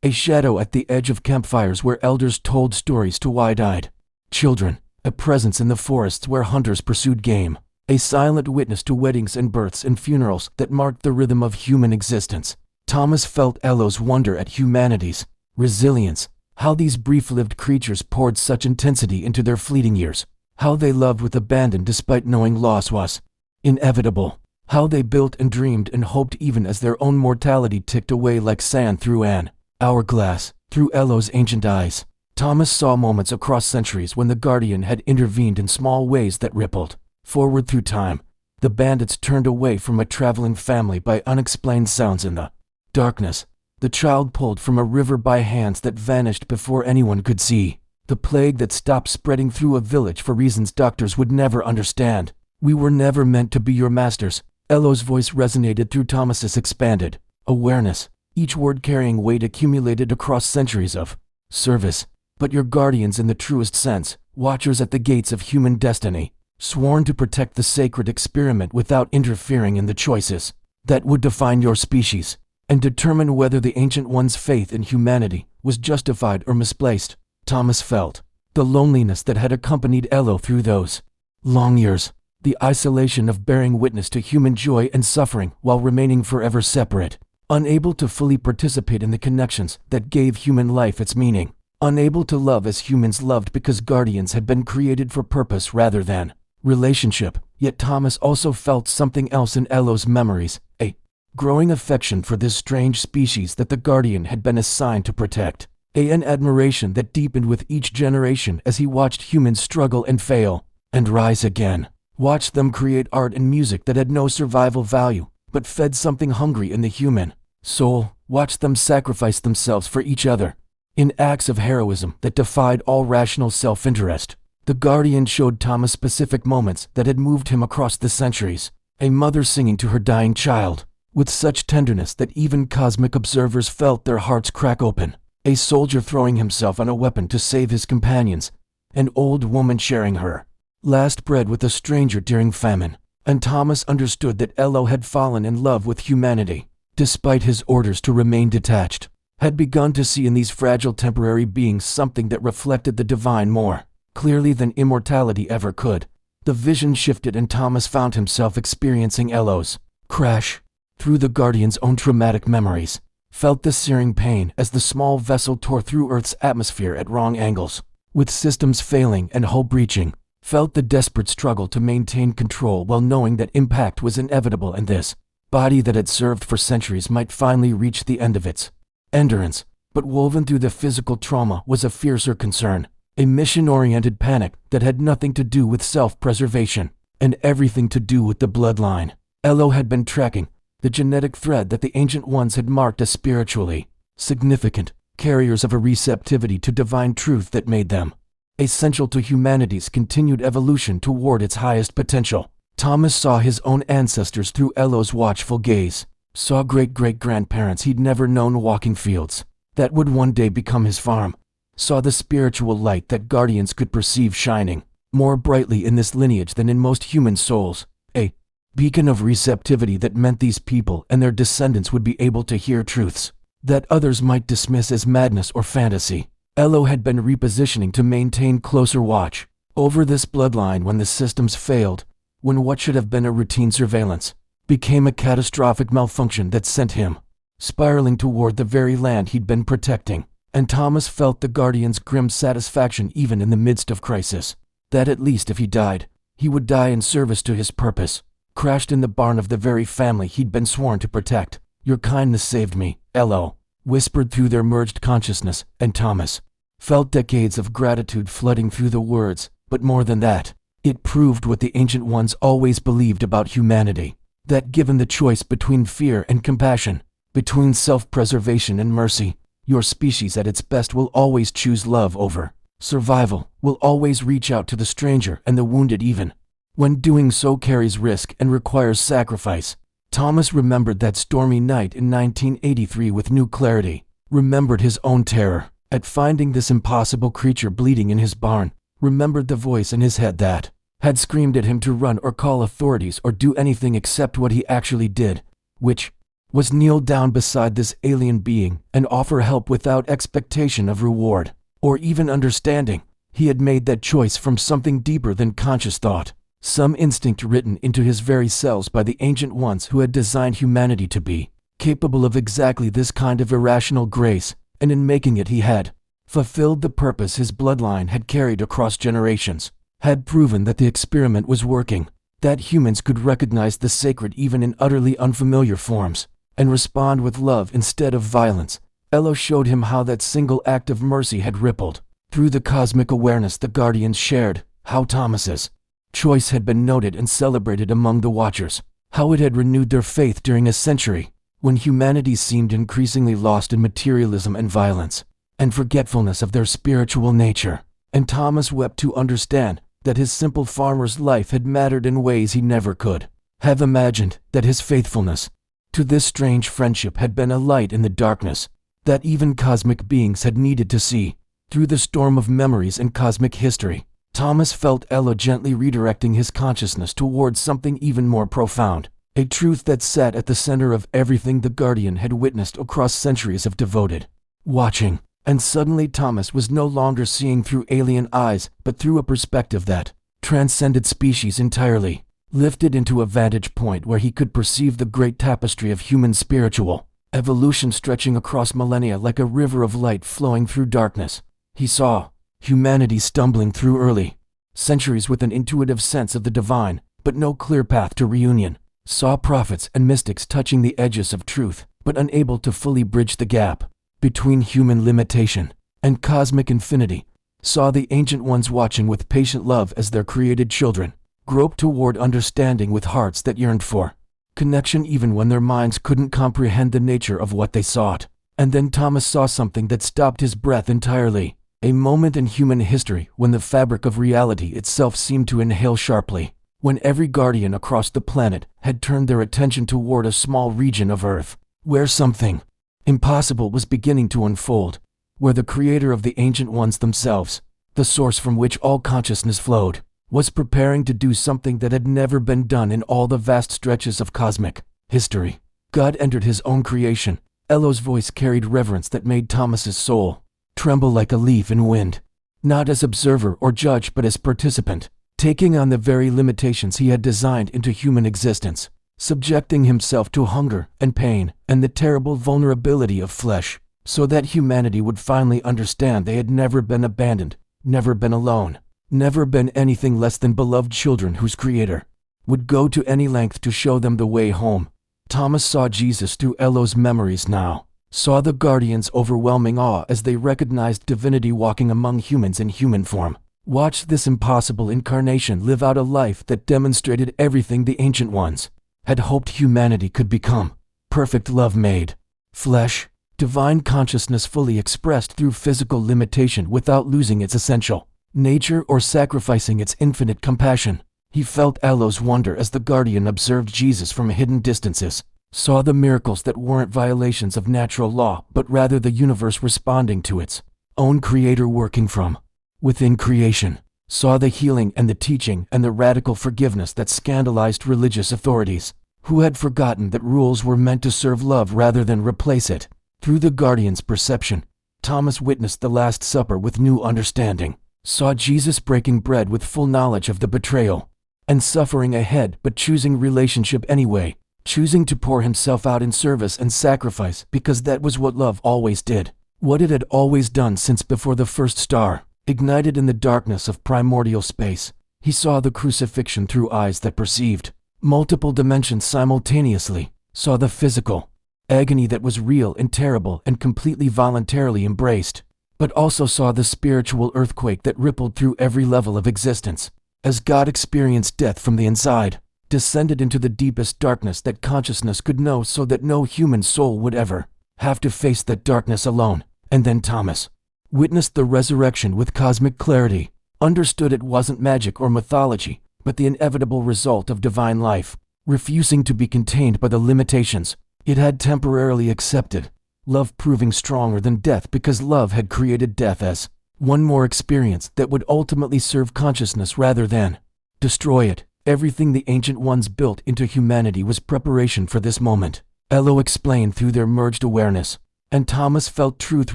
S1: a shadow at the edge of campfires where elders told stories to wide-eyed children, a presence in the forests where hunters pursued game, a silent witness to weddings and births and funerals that marked the rhythm of human existence. Thomas felt Elo's wonder at humanity's resilience, how these brief-lived creatures poured such intensity into their fleeting years, how they loved with abandon despite knowing loss was inevitable, how they built and dreamed and hoped even as their own mortality ticked away like sand through an hourglass. Through Elo's ancient eyes, Thomas saw moments across centuries when the Guardian had intervened in small ways that rippled forward through time. The bandits turned away from a traveling family by unexplained sounds in the darkness. The child pulled from a river by hands that vanished before anyone could see. The plague that stopped spreading through a village for reasons doctors would never understand. We were never meant to be your masters. Elo's voice resonated through Thomas's expanded awareness, each word carrying weight accumulated across centuries of service. But your guardians in the truest sense, watchers at the gates of human destiny, sworn to protect the sacred experiment without interfering in the choices that would define your species and determine whether the Ancient One's faith in humanity was justified or misplaced. Thomas felt the loneliness that had accompanied Elo through those long years, the isolation of bearing witness to human joy and suffering while remaining forever separate, unable to fully participate in the connections that gave human life its meaning, unable to love as humans loved because guardians had been created for purpose rather than relationship. Yet Thomas also felt something else in Elo's memories, a growing affection for this strange species that the Guardian had been assigned to protect, an admiration that deepened with each generation as he watched humans struggle and fail, and rise again, watched them create art and music that had no survival value, but fed something hungry in the human soul, watched them sacrifice themselves for each other, in acts of heroism that defied all rational self-interest. The Guardian showed Thomas specific moments that had moved him across the centuries, a mother singing to her dying child, with such tenderness that even cosmic observers felt their hearts crack open, a soldier throwing himself on a weapon to save his companions, an old woman sharing her last bread with a stranger during famine, and Thomas understood that Elo had fallen in love with humanity, despite his orders to remain detached, had begun to see in these fragile temporary beings something that reflected the divine more clearly than immortality ever could. The vision shifted and Thomas found himself experiencing Elo's crash through the Guardian's own traumatic memories, felt the searing pain as the small vessel tore through Earth's atmosphere at wrong angles, with systems failing and hull breaching, felt the desperate struggle to maintain control while knowing that impact was inevitable and this body that had served for centuries might finally reach the end of its endurance. But woven through the physical trauma was a fiercer concern, a mission-oriented panic that had nothing to do with self-preservation and everything to do with the bloodline Elo had been tracking, the genetic thread that the Ancient Ones had marked as spiritually significant, carriers of a receptivity to divine truth that made them essential to humanity's continued evolution toward its highest potential. Thomas saw his own ancestors through Elo's watchful gaze, saw great-great-grandparents he'd never known walking fields that would one day become his farm, saw the spiritual light that guardians could perceive shining more brightly in this lineage than in most human souls, a beacon of receptivity that meant these people and their descendants would be able to hear truths that others might dismiss as madness or fantasy. Elo had been repositioning to maintain closer watch over this bloodline when the systems failed, when what should have been a routine surveillance became a catastrophic malfunction that sent him spiraling toward the very land he'd been protecting. And Thomas felt the Guardian's grim satisfaction even in the midst of crisis, that at least if he died, he would die in service to his purpose, crashed in the barn of the very family he'd been sworn to protect. Your kindness saved me, Elo, whispered through their merged consciousness, and Thomas felt decades of gratitude flooding through the words, but more than that, it proved what the Ancient Ones always believed about humanity, that given the choice between fear and compassion, between self-preservation and mercy, your species at its best will always choose love over survival, will always reach out to the stranger and the wounded even when doing so carries risk and requires sacrifice. Thomas remembered that stormy night in 1983 with new clarity, remembered his own terror, At finding this impossible creature bleeding in his barn, remembered the voice in his head that had screamed at him to run or call authorities or do anything except what he actually did, which was kneel down beside this alien being and offer help without expectation of reward or even understanding. He had made that choice from something deeper than conscious thought, some instinct written into his very cells by the ancient ones who had designed humanity to be capable of exactly this kind of irrational grace, and in making it he had fulfilled the purpose his bloodline had carried across generations, had proven that the experiment was working, that humans could recognize the sacred even in utterly unfamiliar forms, and respond with love instead of violence. Elo showed him how that single act of mercy had rippled through the cosmic awareness the Guardians shared, how Thomas's choice had been noted and celebrated among the Watchers, how it had renewed their faith during a century when humanity seemed increasingly lost in materialism and violence, and forgetfulness of their spiritual nature. And Thomas wept to understand that his simple farmer's life had mattered in ways he never could have imagined, that his faithfulness to this strange friendship had been a light in the darkness that even cosmic beings had needed to see. Through the storm of memories and cosmic history, Thomas felt Elo gently redirecting his consciousness towards something even more profound, a truth that sat at the center of everything the Guardian had witnessed across centuries of devoted watching. And suddenly Thomas was no longer seeing through alien eyes, but through a perspective that transcended species entirely, lifted into a vantage point where he could perceive the great tapestry of human spiritual evolution stretching across millennia like a river of light flowing through darkness. He saw humanity stumbling through early centuries with an intuitive sense of the divine, but no clear path to reunion. Saw prophets and mystics touching the edges of truth, but unable to fully bridge the gap between human limitation and cosmic infinity. Saw the ancient ones watching with patient love as their created children groped toward understanding with hearts that yearned for connection even when their minds couldn't comprehend the nature of what they sought. And then Thomas saw something that stopped his breath entirely, a moment in human history when the fabric of reality itself seemed to inhale sharply, when every Guardian across the planet had turned their attention toward a small region of Earth, where something impossible was beginning to unfold, where the creator of the ancient ones themselves, the source from which all consciousness flowed, was preparing to do something that had never been done in all the vast stretches of cosmic history. God entered his own creation. Elo's voice carried reverence that made Thomas's soul tremble like a leaf in wind, not as observer or judge but as participant, taking on the very limitations he had designed into human existence, subjecting himself to hunger and pain and the terrible vulnerability of flesh, so that humanity would finally understand they had never been abandoned, never been alone, never been anything less than beloved children whose creator would go to any length to show them the way home. Thomas saw Jesus through Elo's memories now, saw the Guardians' overwhelming awe as they recognized divinity walking among humans in human form, watched this impossible incarnation live out a life that demonstrated everything the Ancient Ones had hoped humanity could become: perfect love made flesh, divine consciousness fully expressed through physical limitation without losing its essential nature or sacrificing its infinite compassion. He felt Elo's wonder as the Guardian observed Jesus from hidden distances, saw the miracles that weren't violations of natural law but rather the universe responding to its own creator working from within creation, saw the healing and the teaching and the radical forgiveness that scandalized religious authorities, who had forgotten that rules were meant to serve love rather than replace it. Through the Guardian's perception, Thomas witnessed the Last Supper with new understanding, saw Jesus breaking bread with full knowledge of the betrayal and suffering ahead but choosing relationship anyway, choosing to pour himself out in service and sacrifice because that was what love always did, what it had always done since before the first star ignited in the darkness of primordial space. He saw the crucifixion through eyes that perceived multiple dimensions simultaneously, saw the physical agony that was real and terrible and completely voluntarily embraced, but also saw the spiritual earthquake that rippled through every level of existence, as God experienced death from the inside, descended into the deepest darkness that consciousness could know so that no human soul would ever have to face that darkness alone. And then Thomas witnessed the resurrection with cosmic clarity, understood it wasn't magic or mythology, but the inevitable result of divine life, refusing to be contained by the limitations it had temporarily accepted, Love proving stronger than death because love had created death as one more experience that would ultimately serve consciousness rather than destroy it. Everything the Ancient Ones built into humanity was preparation for this moment, Elo explained through their merged awareness, and Thomas felt truth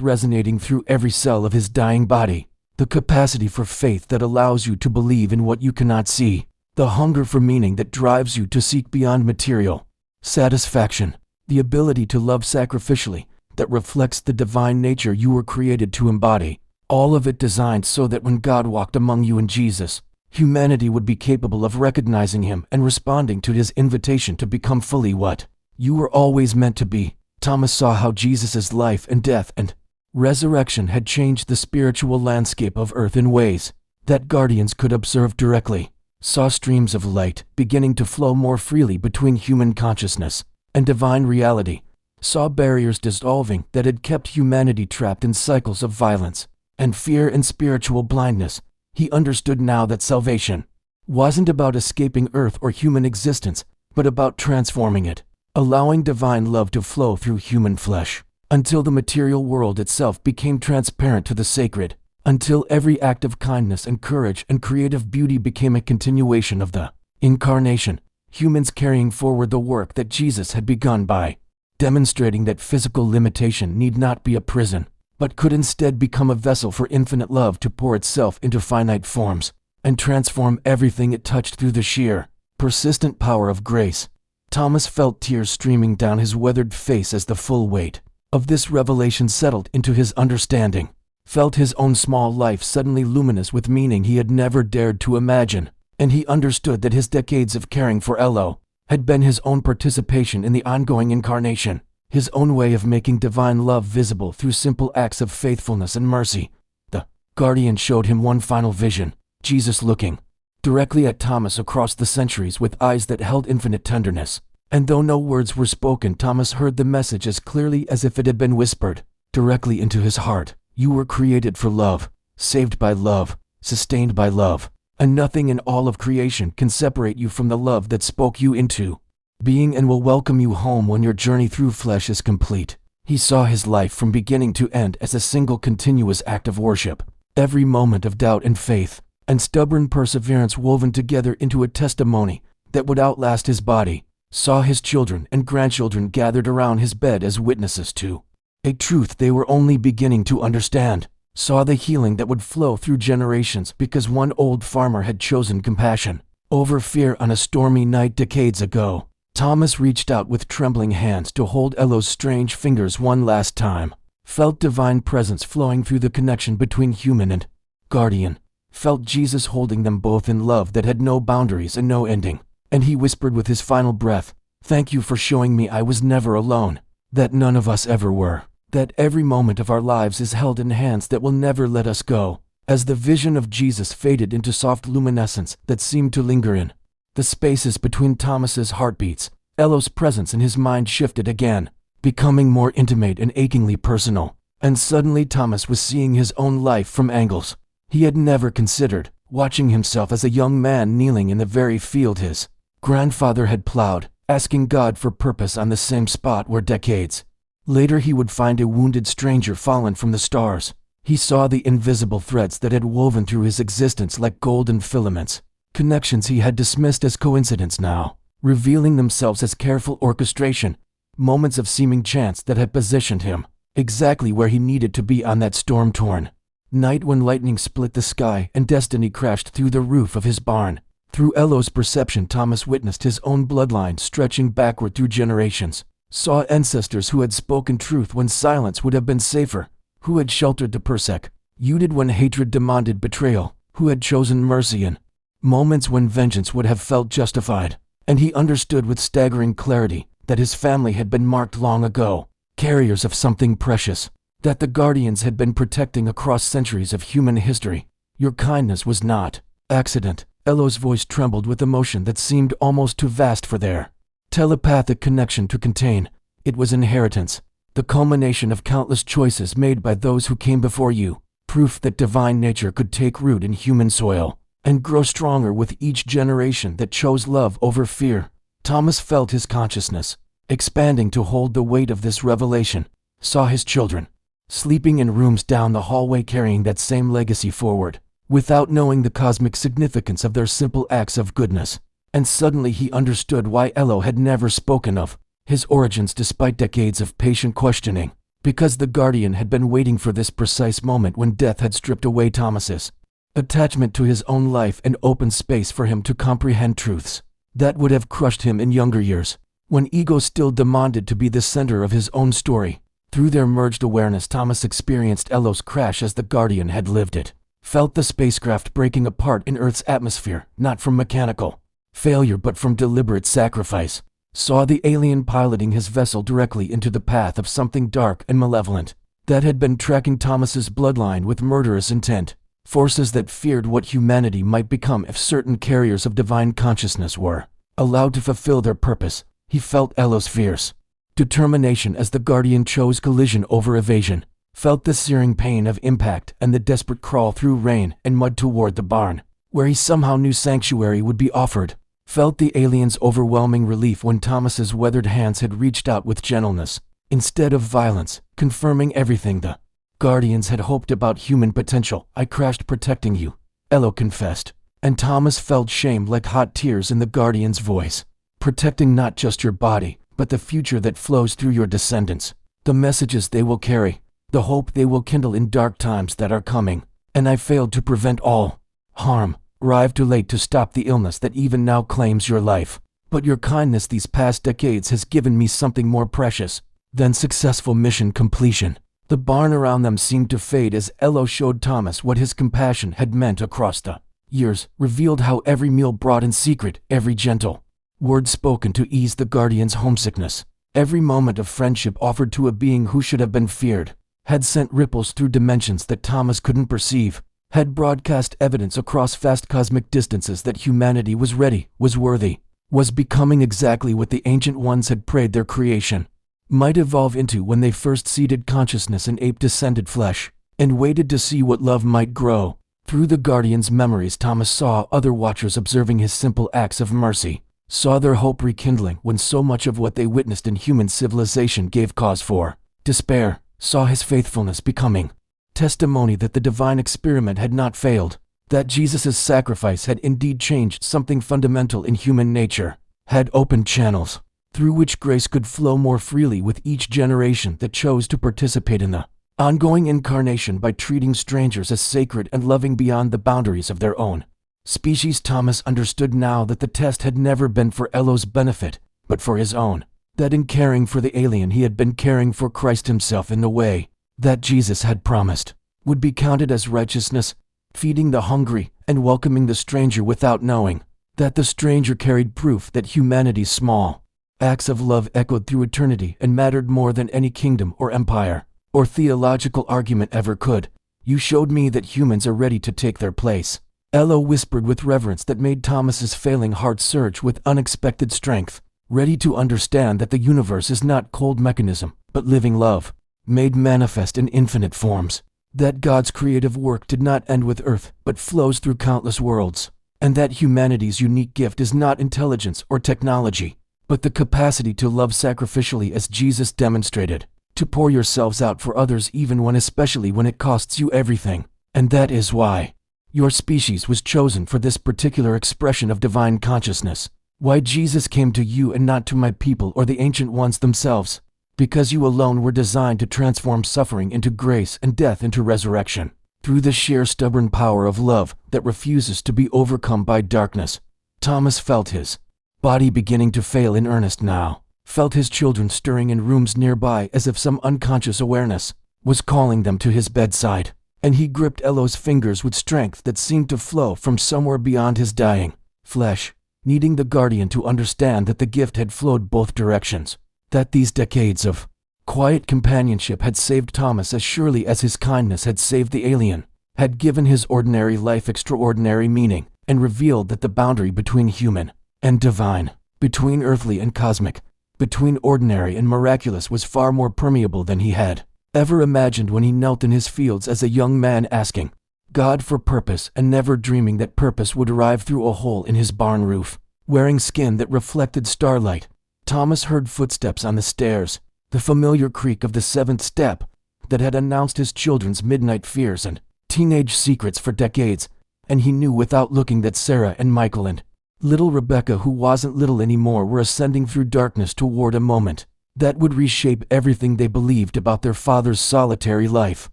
S1: resonating through every cell of his dying body. The capacity for faith that allows you to believe in what you cannot see. The hunger for meaning that drives you to seek beyond material satisfaction. The ability to love sacrificially that reflects the divine nature you were created to embody. All of it designed so that when God walked among you in Jesus, humanity would be capable of recognizing him and responding to his invitation to become fully what you were always meant to be. Thomas saw how Jesus' life and death and resurrection had changed the spiritual landscape of earth in ways that guardians could observe directly. Saw streams of light beginning to flow more freely between human consciousness and divine reality. Saw barriers dissolving that had kept humanity trapped in cycles of violence and fear and spiritual blindness. He understood now that salvation wasn't about escaping earth or human existence, but about transforming it, allowing divine love to flow through human flesh, until the material world itself became transparent to the sacred, until every act of kindness and courage and creative beauty became a continuation of the incarnation, humans carrying forward the work that Jesus had begun by demonstrating that physical limitation need not be a prison, but could instead become a vessel for infinite love to pour itself into finite forms and transform everything it touched through the sheer, persistent power of grace. Thomas felt tears streaming down his weathered face as the full weight of this revelation settled into his understanding, felt his own small life suddenly luminous with meaning he had never dared to imagine, and he understood that his decades of caring for Elo had been his own participation in the ongoing incarnation, his own way of making divine love visible through simple acts of faithfulness and mercy. The guardian showed him one final vision, Jesus looking directly at Thomas across the centuries with eyes that held infinite tenderness. And though no words were spoken, Thomas heard the message as clearly as if it had been whispered directly into his heart. You were created for love, saved by love, sustained by love, and nothing in all of creation can separate you from the love that spoke you into being and will welcome you home when your journey through flesh is complete. He saw his life from beginning to end as a single continuous act of worship, every moment of doubt and faith and stubborn perseverance woven together into a testimony that would outlast his body. Saw his children and grandchildren gathered around his bed as witnesses to a truth they were only beginning to understand. Saw the healing that would flow through generations because one old farmer had chosen compassion over fear on a stormy night decades ago. Thomas reached out with trembling hands to hold Elo's strange fingers one last time, felt divine presence flowing through the connection between human and guardian, felt Jesus holding them both in love that had no boundaries and no ending, and he whispered with his final breath, "Thank you for showing me I was never alone, that none of us ever were, that every moment of our lives is held in hands that will never let us go." As the vision of Jesus faded into soft luminescence that seemed to linger in the spaces between Thomas's heartbeats, Elo's presence in his mind shifted again, becoming more intimate and achingly personal, and suddenly Thomas was seeing his own life from angles he had never considered, watching himself as a young man kneeling in the very field his grandfather had plowed, asking God for purpose on the same spot where decades later he would find a wounded stranger fallen from the stars. He saw the invisible threads that had woven through his existence like golden filaments, connections he had dismissed as coincidence now, revealing themselves as careful orchestration, moments of seeming chance that had positioned him exactly where he needed to be on that storm-torn night when lightning split the sky and destiny crashed through the roof of his barn. Through Elo's perception, Thomas witnessed his own bloodline stretching backward through generations, saw ancestors who had spoken truth when silence would have been safer, who had sheltered the persecuted when hatred demanded betrayal, who had chosen mercy in moments when vengeance would have felt justified. And he understood with staggering clarity that his family had been marked long ago, carriers of something precious, that the guardians had been protecting across centuries of human history. Your kindness was not accident. Elo's voice trembled with emotion that seemed almost too vast for their telepathic connection to contain. It was inheritance, the culmination of countless choices made by those who came before you, proof that divine nature could take root in human soil and grow stronger with each generation that chose love over fear. Thomas felt his consciousness expanding to hold the weight of this revelation, saw his children sleeping in rooms down the hallway carrying that same legacy forward, without knowing the cosmic significance of their simple acts of goodness. And suddenly he understood why Elo had never spoken of his origins despite decades of patient questioning, because the Guardian had been waiting for this precise moment when death had stripped away Thomas's attachment to his own life and opened space for him to comprehend truths that would have crushed him in younger years, when ego still demanded to be the center of his own story. Through their merged awareness, Thomas experienced Elo's crash as the Guardian had lived it, felt the spacecraft breaking apart in Earth's atmosphere, not from mechanical failure but from deliberate sacrifice, saw the alien piloting his vessel directly into the path of something dark and malevolent that had been tracking Thomas's bloodline with murderous intent, forces that feared what humanity might become if certain carriers of divine consciousness were allowed to fulfill their purpose. He felt Elo's fierce determination as the Guardian chose collision over evasion, felt the searing pain of impact and the desperate crawl through rain and mud toward the barn, where he somehow knew sanctuary would be offered, felt the alien's overwhelming relief when Thomas's weathered hands had reached out with gentleness, instead of violence, confirming everything the Guardians had hoped about human potential. I crashed protecting you, Elo confessed, and Thomas felt shame like hot tears in the Guardian's voice. Protecting not just your body, but the future that flows through your descendants, the messages they will carry, the hope they will kindle in dark times that are coming. And I failed to prevent all harm, arrived too late to stop the illness that even now claims your life. But your kindness these past decades has given me something more precious than successful mission completion. The barn around them seemed to fade as Elo showed Thomas what his compassion had meant across the years, revealed how every meal brought in secret, every gentle word spoken to ease the Guardian's homesickness, every moment of friendship offered to a being who should have been feared, had sent ripples through dimensions that Thomas couldn't perceive, had broadcast evidence across vast cosmic distances that humanity was ready, was worthy, was becoming exactly what the Ancient Ones had prayed their creation might evolve into when they first seeded consciousness in ape-descended flesh, and waited to see what love might grow. Through the Guardian's memories, Thomas saw other watchers observing his simple acts of mercy, saw their hope rekindling when so much of what they witnessed in human civilization gave cause for despair, saw his faithfulness becoming testimony that the divine experiment had not failed, that Jesus' sacrifice had indeed changed something fundamental in human nature, had opened channels through which grace could flow more freely with each generation that chose to participate in the ongoing incarnation by treating strangers as sacred and loving beyond the boundaries of their own species. Thomas understood now that the test had never been for Elo's benefit, but for his own, that in caring for the alien he had been caring for Christ himself in the way that Jesus had promised would be counted as righteousness, feeding the hungry and welcoming the stranger without knowing that the stranger carried proof that humanity's small acts of love echoed through eternity and mattered more than any kingdom or empire or theological argument ever could. You showed me that humans are ready to take their place, Elo whispered with reverence that made Thomas's failing heart surge with unexpected strength, ready to understand that the universe is not cold mechanism, but living love, made manifest in infinite forms, that God's creative work did not end with Earth, but flows through countless worlds, and that humanity's unique gift is not intelligence or technology, but the capacity to love sacrificially as Jesus demonstrated, to pour yourselves out for others even especially when it costs you everything. And that is why your species was chosen for this particular expression of divine consciousness, why Jesus came to you and not to my people or the Ancient Ones themselves, because you alone were designed to transform suffering into grace and death into resurrection, through the sheer stubborn power of love that refuses to be overcome by darkness. Thomas felt his body beginning to fail in earnest now, felt his children stirring in rooms nearby as if some unconscious awareness was calling them to his bedside, and he gripped Elo's fingers with strength that seemed to flow from somewhere beyond his dying flesh, needing the Guardian to understand that the gift had flowed both directions, that these decades of quiet companionship had saved Thomas as surely as his kindness had saved the alien, had given his ordinary life extraordinary meaning, and revealed that the boundary between human and divine, between earthly and cosmic, between ordinary and miraculous was far more permeable than he had ever imagined when he knelt in his fields as a young man, asking God for purpose and never dreaming that purpose would arrive through a hole in his barn roof. Wearing skin that reflected starlight, Thomas heard footsteps on the stairs, the familiar creak of the seventh step that had announced his children's midnight fears and teenage secrets for decades, and he knew without looking that Sarah and Michael and little Rebecca, who wasn't little anymore, were ascending through darkness toward a moment that would reshape everything they believed about their father's solitary life.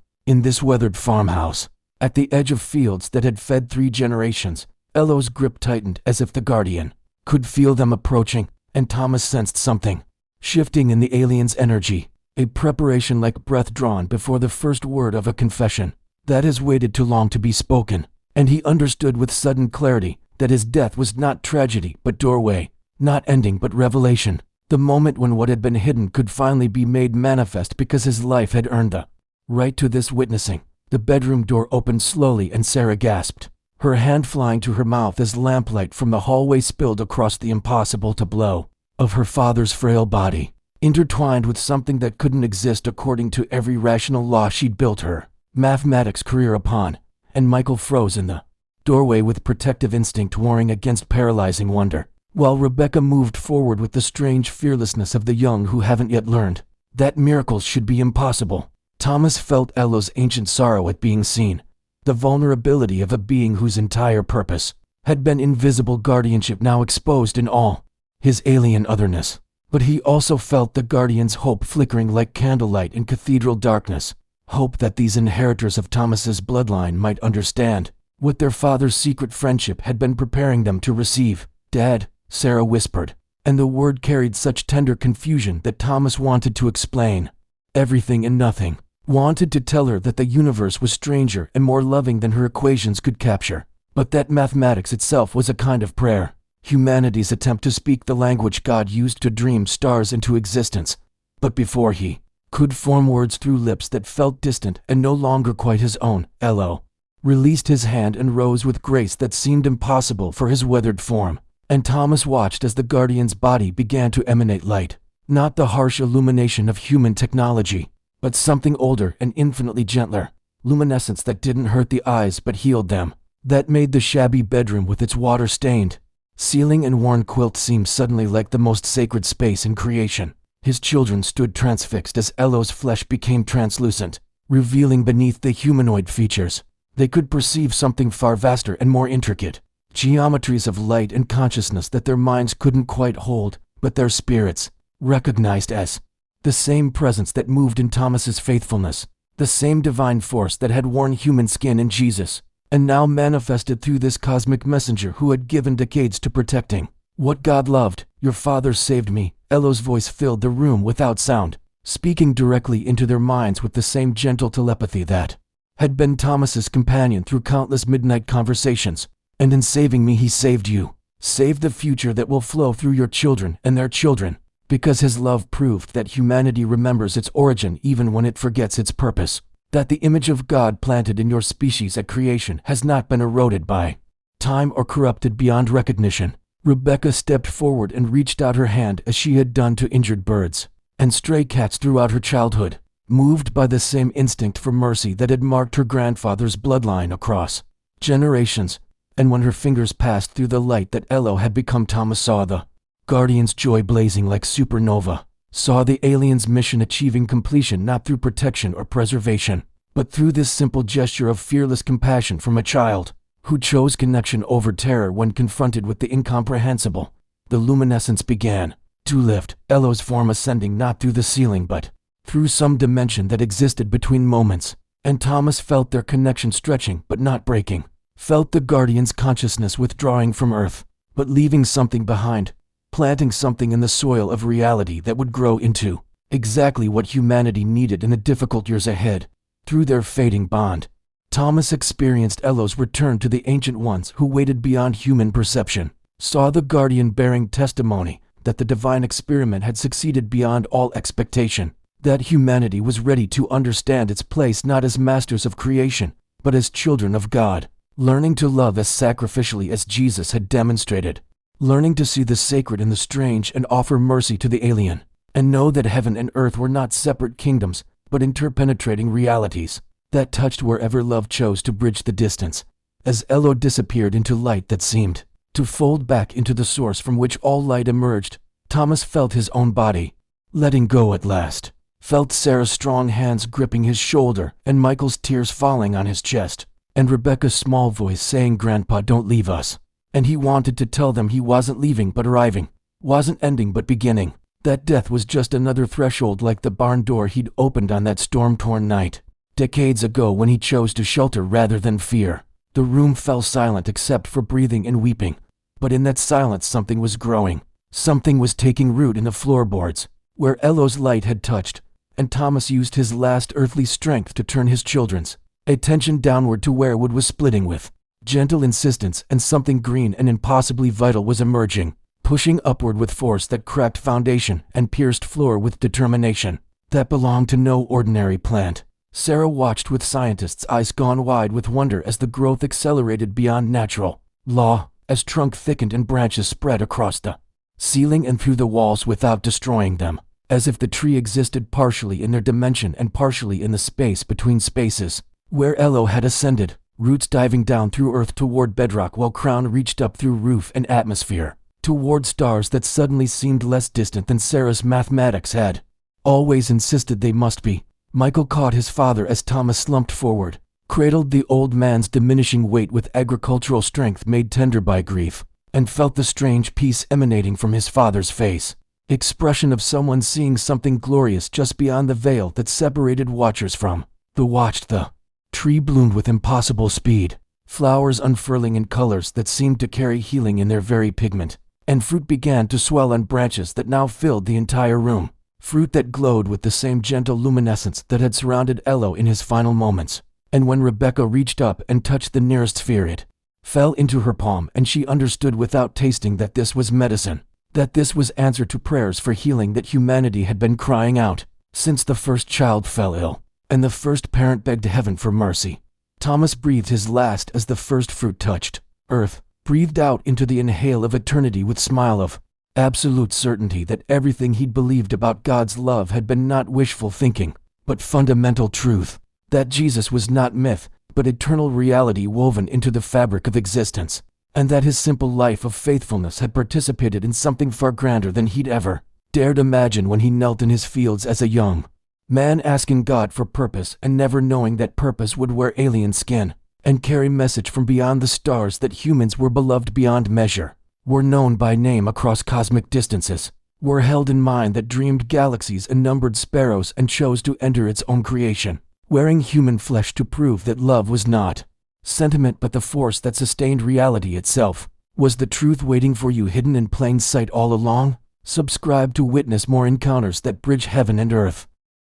S1: In this weathered farmhouse, at the edge of fields that had fed 3 generations, Elo's grip tightened as if the Guardian could feel them approaching, and Thomas sensed something shifting in the alien's energy, a preparation like breath drawn before the first word of a confession that has waited too long to be spoken. And he understood with sudden clarity that his death was not tragedy but doorway, not ending but revelation, the moment when what had been hidden could finally be made manifest because his life had earned the right to this witnessing. The bedroom door opened slowly and Sarah gasped, her hand flying to her mouth as lamplight from the hallway spilled across the impossible-to-blow of her father's frail body, intertwined with something that couldn't exist according to every rational law she'd built her mathematics career upon. And Michael froze in the doorway with protective instinct warring against paralyzing wonder, while Rebecca moved forward with the strange fearlessness of the young who haven't yet learned that miracles should be impossible. Thomas felt Elo's ancient sorrow at being seen, the vulnerability of a being whose entire purpose had been invisible guardianship now exposed in all his alien otherness. But he also felt the Guardian's hope flickering like candlelight in cathedral darkness, hope that these inheritors of Thomas's bloodline might understand what their father's secret friendship had been preparing them to receive. "Dad," Sarah whispered, and the word carried such tender confusion that Thomas wanted to explain everything and nothing, wanted to tell her that the universe was stranger and more loving than her equations could capture, but that mathematics itself was a kind of prayer, humanity's attempt to speak the language God used to dream stars into existence. But before he could form words through lips that felt distant and no longer quite his own, Elo released his hand and rose with grace that seemed impossible for his weathered form, and Thomas watched as the Guardian's body began to emanate light, not the harsh illumination of human technology, but something older and infinitely gentler, luminescence that didn't hurt the eyes but healed them, that made the shabby bedroom with its water-stained ceiling and worn quilt seem suddenly like the most sacred space in creation. His children stood transfixed as Elo's flesh became translucent, revealing beneath the humanoid features. They could perceive something far vaster and more intricate, geometries of light and consciousness that their minds couldn't quite hold, but their spirits recognized as the same presence that moved in Thomas's faithfulness, the same divine force that had worn human skin in Jesus, and now manifested through this cosmic messenger who had given decades to protecting what God loved. "Your father saved me." Elo's voice filled the room without sound, speaking directly into their minds with the same gentle telepathy that had been Thomas's companion through countless midnight conversations. "And in saving me, he saved you. Saved the future that will flow through your children and their children, because his love proved that humanity remembers its origin even when it forgets its purpose, that the image of God planted in your species at creation has not been eroded by time or corrupted beyond recognition." Rebecca stepped forward and reached out her hand as she had done to injured birds and stray cats throughout her childhood, moved by the same instinct for mercy that had marked her grandfather's bloodline across generations. And when her fingers passed through the light that Elo had become, Thomas saw the Guardian's joy blazing like supernova, saw the alien's mission achieving completion not through protection or preservation, but through this simple gesture of fearless compassion from a child who chose connection over terror when confronted with the incomprehensible. The luminescence began to lift, Elo's form ascending not through the ceiling but through some dimension that existed between moments, and Thomas felt their connection stretching but not breaking, felt the Guardian's consciousness withdrawing from Earth, but leaving something behind, planting something in the soil of reality that would grow into exactly what humanity needed in the difficult years ahead. Through their fading bond, Thomas experienced Elo's return to the Ancient Ones who waited beyond human perception, saw the Guardian bearing testimony that the divine experiment had succeeded beyond all expectation, that humanity was ready to understand its place not as masters of creation, but as children of God, learning to love as sacrificially as Jesus had demonstrated, learning to see the sacred in the strange and offer mercy to the alien, and know that heaven and earth were not separate kingdoms, but interpenetrating realities that touched wherever love chose to bridge the distance. As Elo disappeared into light that seemed to fold back into the source from which all light emerged, Thomas felt his own body letting go at last. Felt Sarah's strong hands gripping his shoulder and Michael's tears falling on his chest, and Rebecca's small voice saying, "Grandpa, don't leave us." And he wanted to tell them he wasn't leaving but arriving, wasn't ending but beginning, that death was just another threshold like the barn door he'd opened on that storm-torn night, decades ago when he chose to shelter rather than fear. The room fell silent except for breathing and weeping, but in that silence something was growing. Something was taking root in the floorboards, where Elo's light had touched, and Thomas used his last earthly strength to turn his children's attention downward to where wood was splitting with gentle insistence, and something green and impossibly vital was emerging, pushing upward with force that cracked foundation and pierced floor with determination that belonged to no ordinary plant. Sarah watched with scientists' eyes gone wide with wonder as the growth accelerated beyond natural law, as trunk thickened and branches spread across the ceiling and through the walls without destroying them, as if the tree existed partially in their dimension and partially in the space between spaces, where Elo had ascended, roots diving down through earth toward bedrock while crown reached up through roof and atmosphere, toward stars that suddenly seemed less distant than Sarah's mathematics had always insisted they must be. Michael caught his father as Thomas slumped forward, cradled the old man's diminishing weight with agricultural strength made tender by grief, and felt the strange peace emanating from his father's face, expression of someone seeing something glorious just beyond the veil that separated watchers from the watched. The tree bloomed with impossible speed, flowers unfurling in colors that seemed to carry healing in their very pigment, and fruit began to swell on branches that now filled the entire room, fruit that glowed with the same gentle luminescence that had surrounded Elo in his final moments. And when Rebecca reached up and touched the nearest sphere, it fell into her palm, and she understood without tasting that this was medicine, that this was answer to prayers for healing that humanity had been crying out since the first child fell ill, and the first parent begged heaven for mercy. Thomas breathed his last as the first fruit touched earth, breathed out into the inhale of eternity with smile of absolute certainty that everything he'd believed about God's love had been not wishful thinking, but fundamental truth, that Jesus was not myth, but eternal reality woven into the fabric of existence, and that his simple life of faithfulness had participated in something far grander than he'd ever dared imagine when he knelt in his fields as a young man, asking God for purpose and never knowing that purpose would wear alien skin and carry message from beyond the stars, that humans were beloved beyond measure, were known by name across cosmic distances, were held in mind, that dreamed galaxies and numbered sparrows and chose to enter its own creation, wearing human flesh to prove that love was not sentiment but the force that sustained reality itself. Was the truth waiting for you hidden in plain sight all along? Subscribe to witness more encounters that bridge heaven and earth.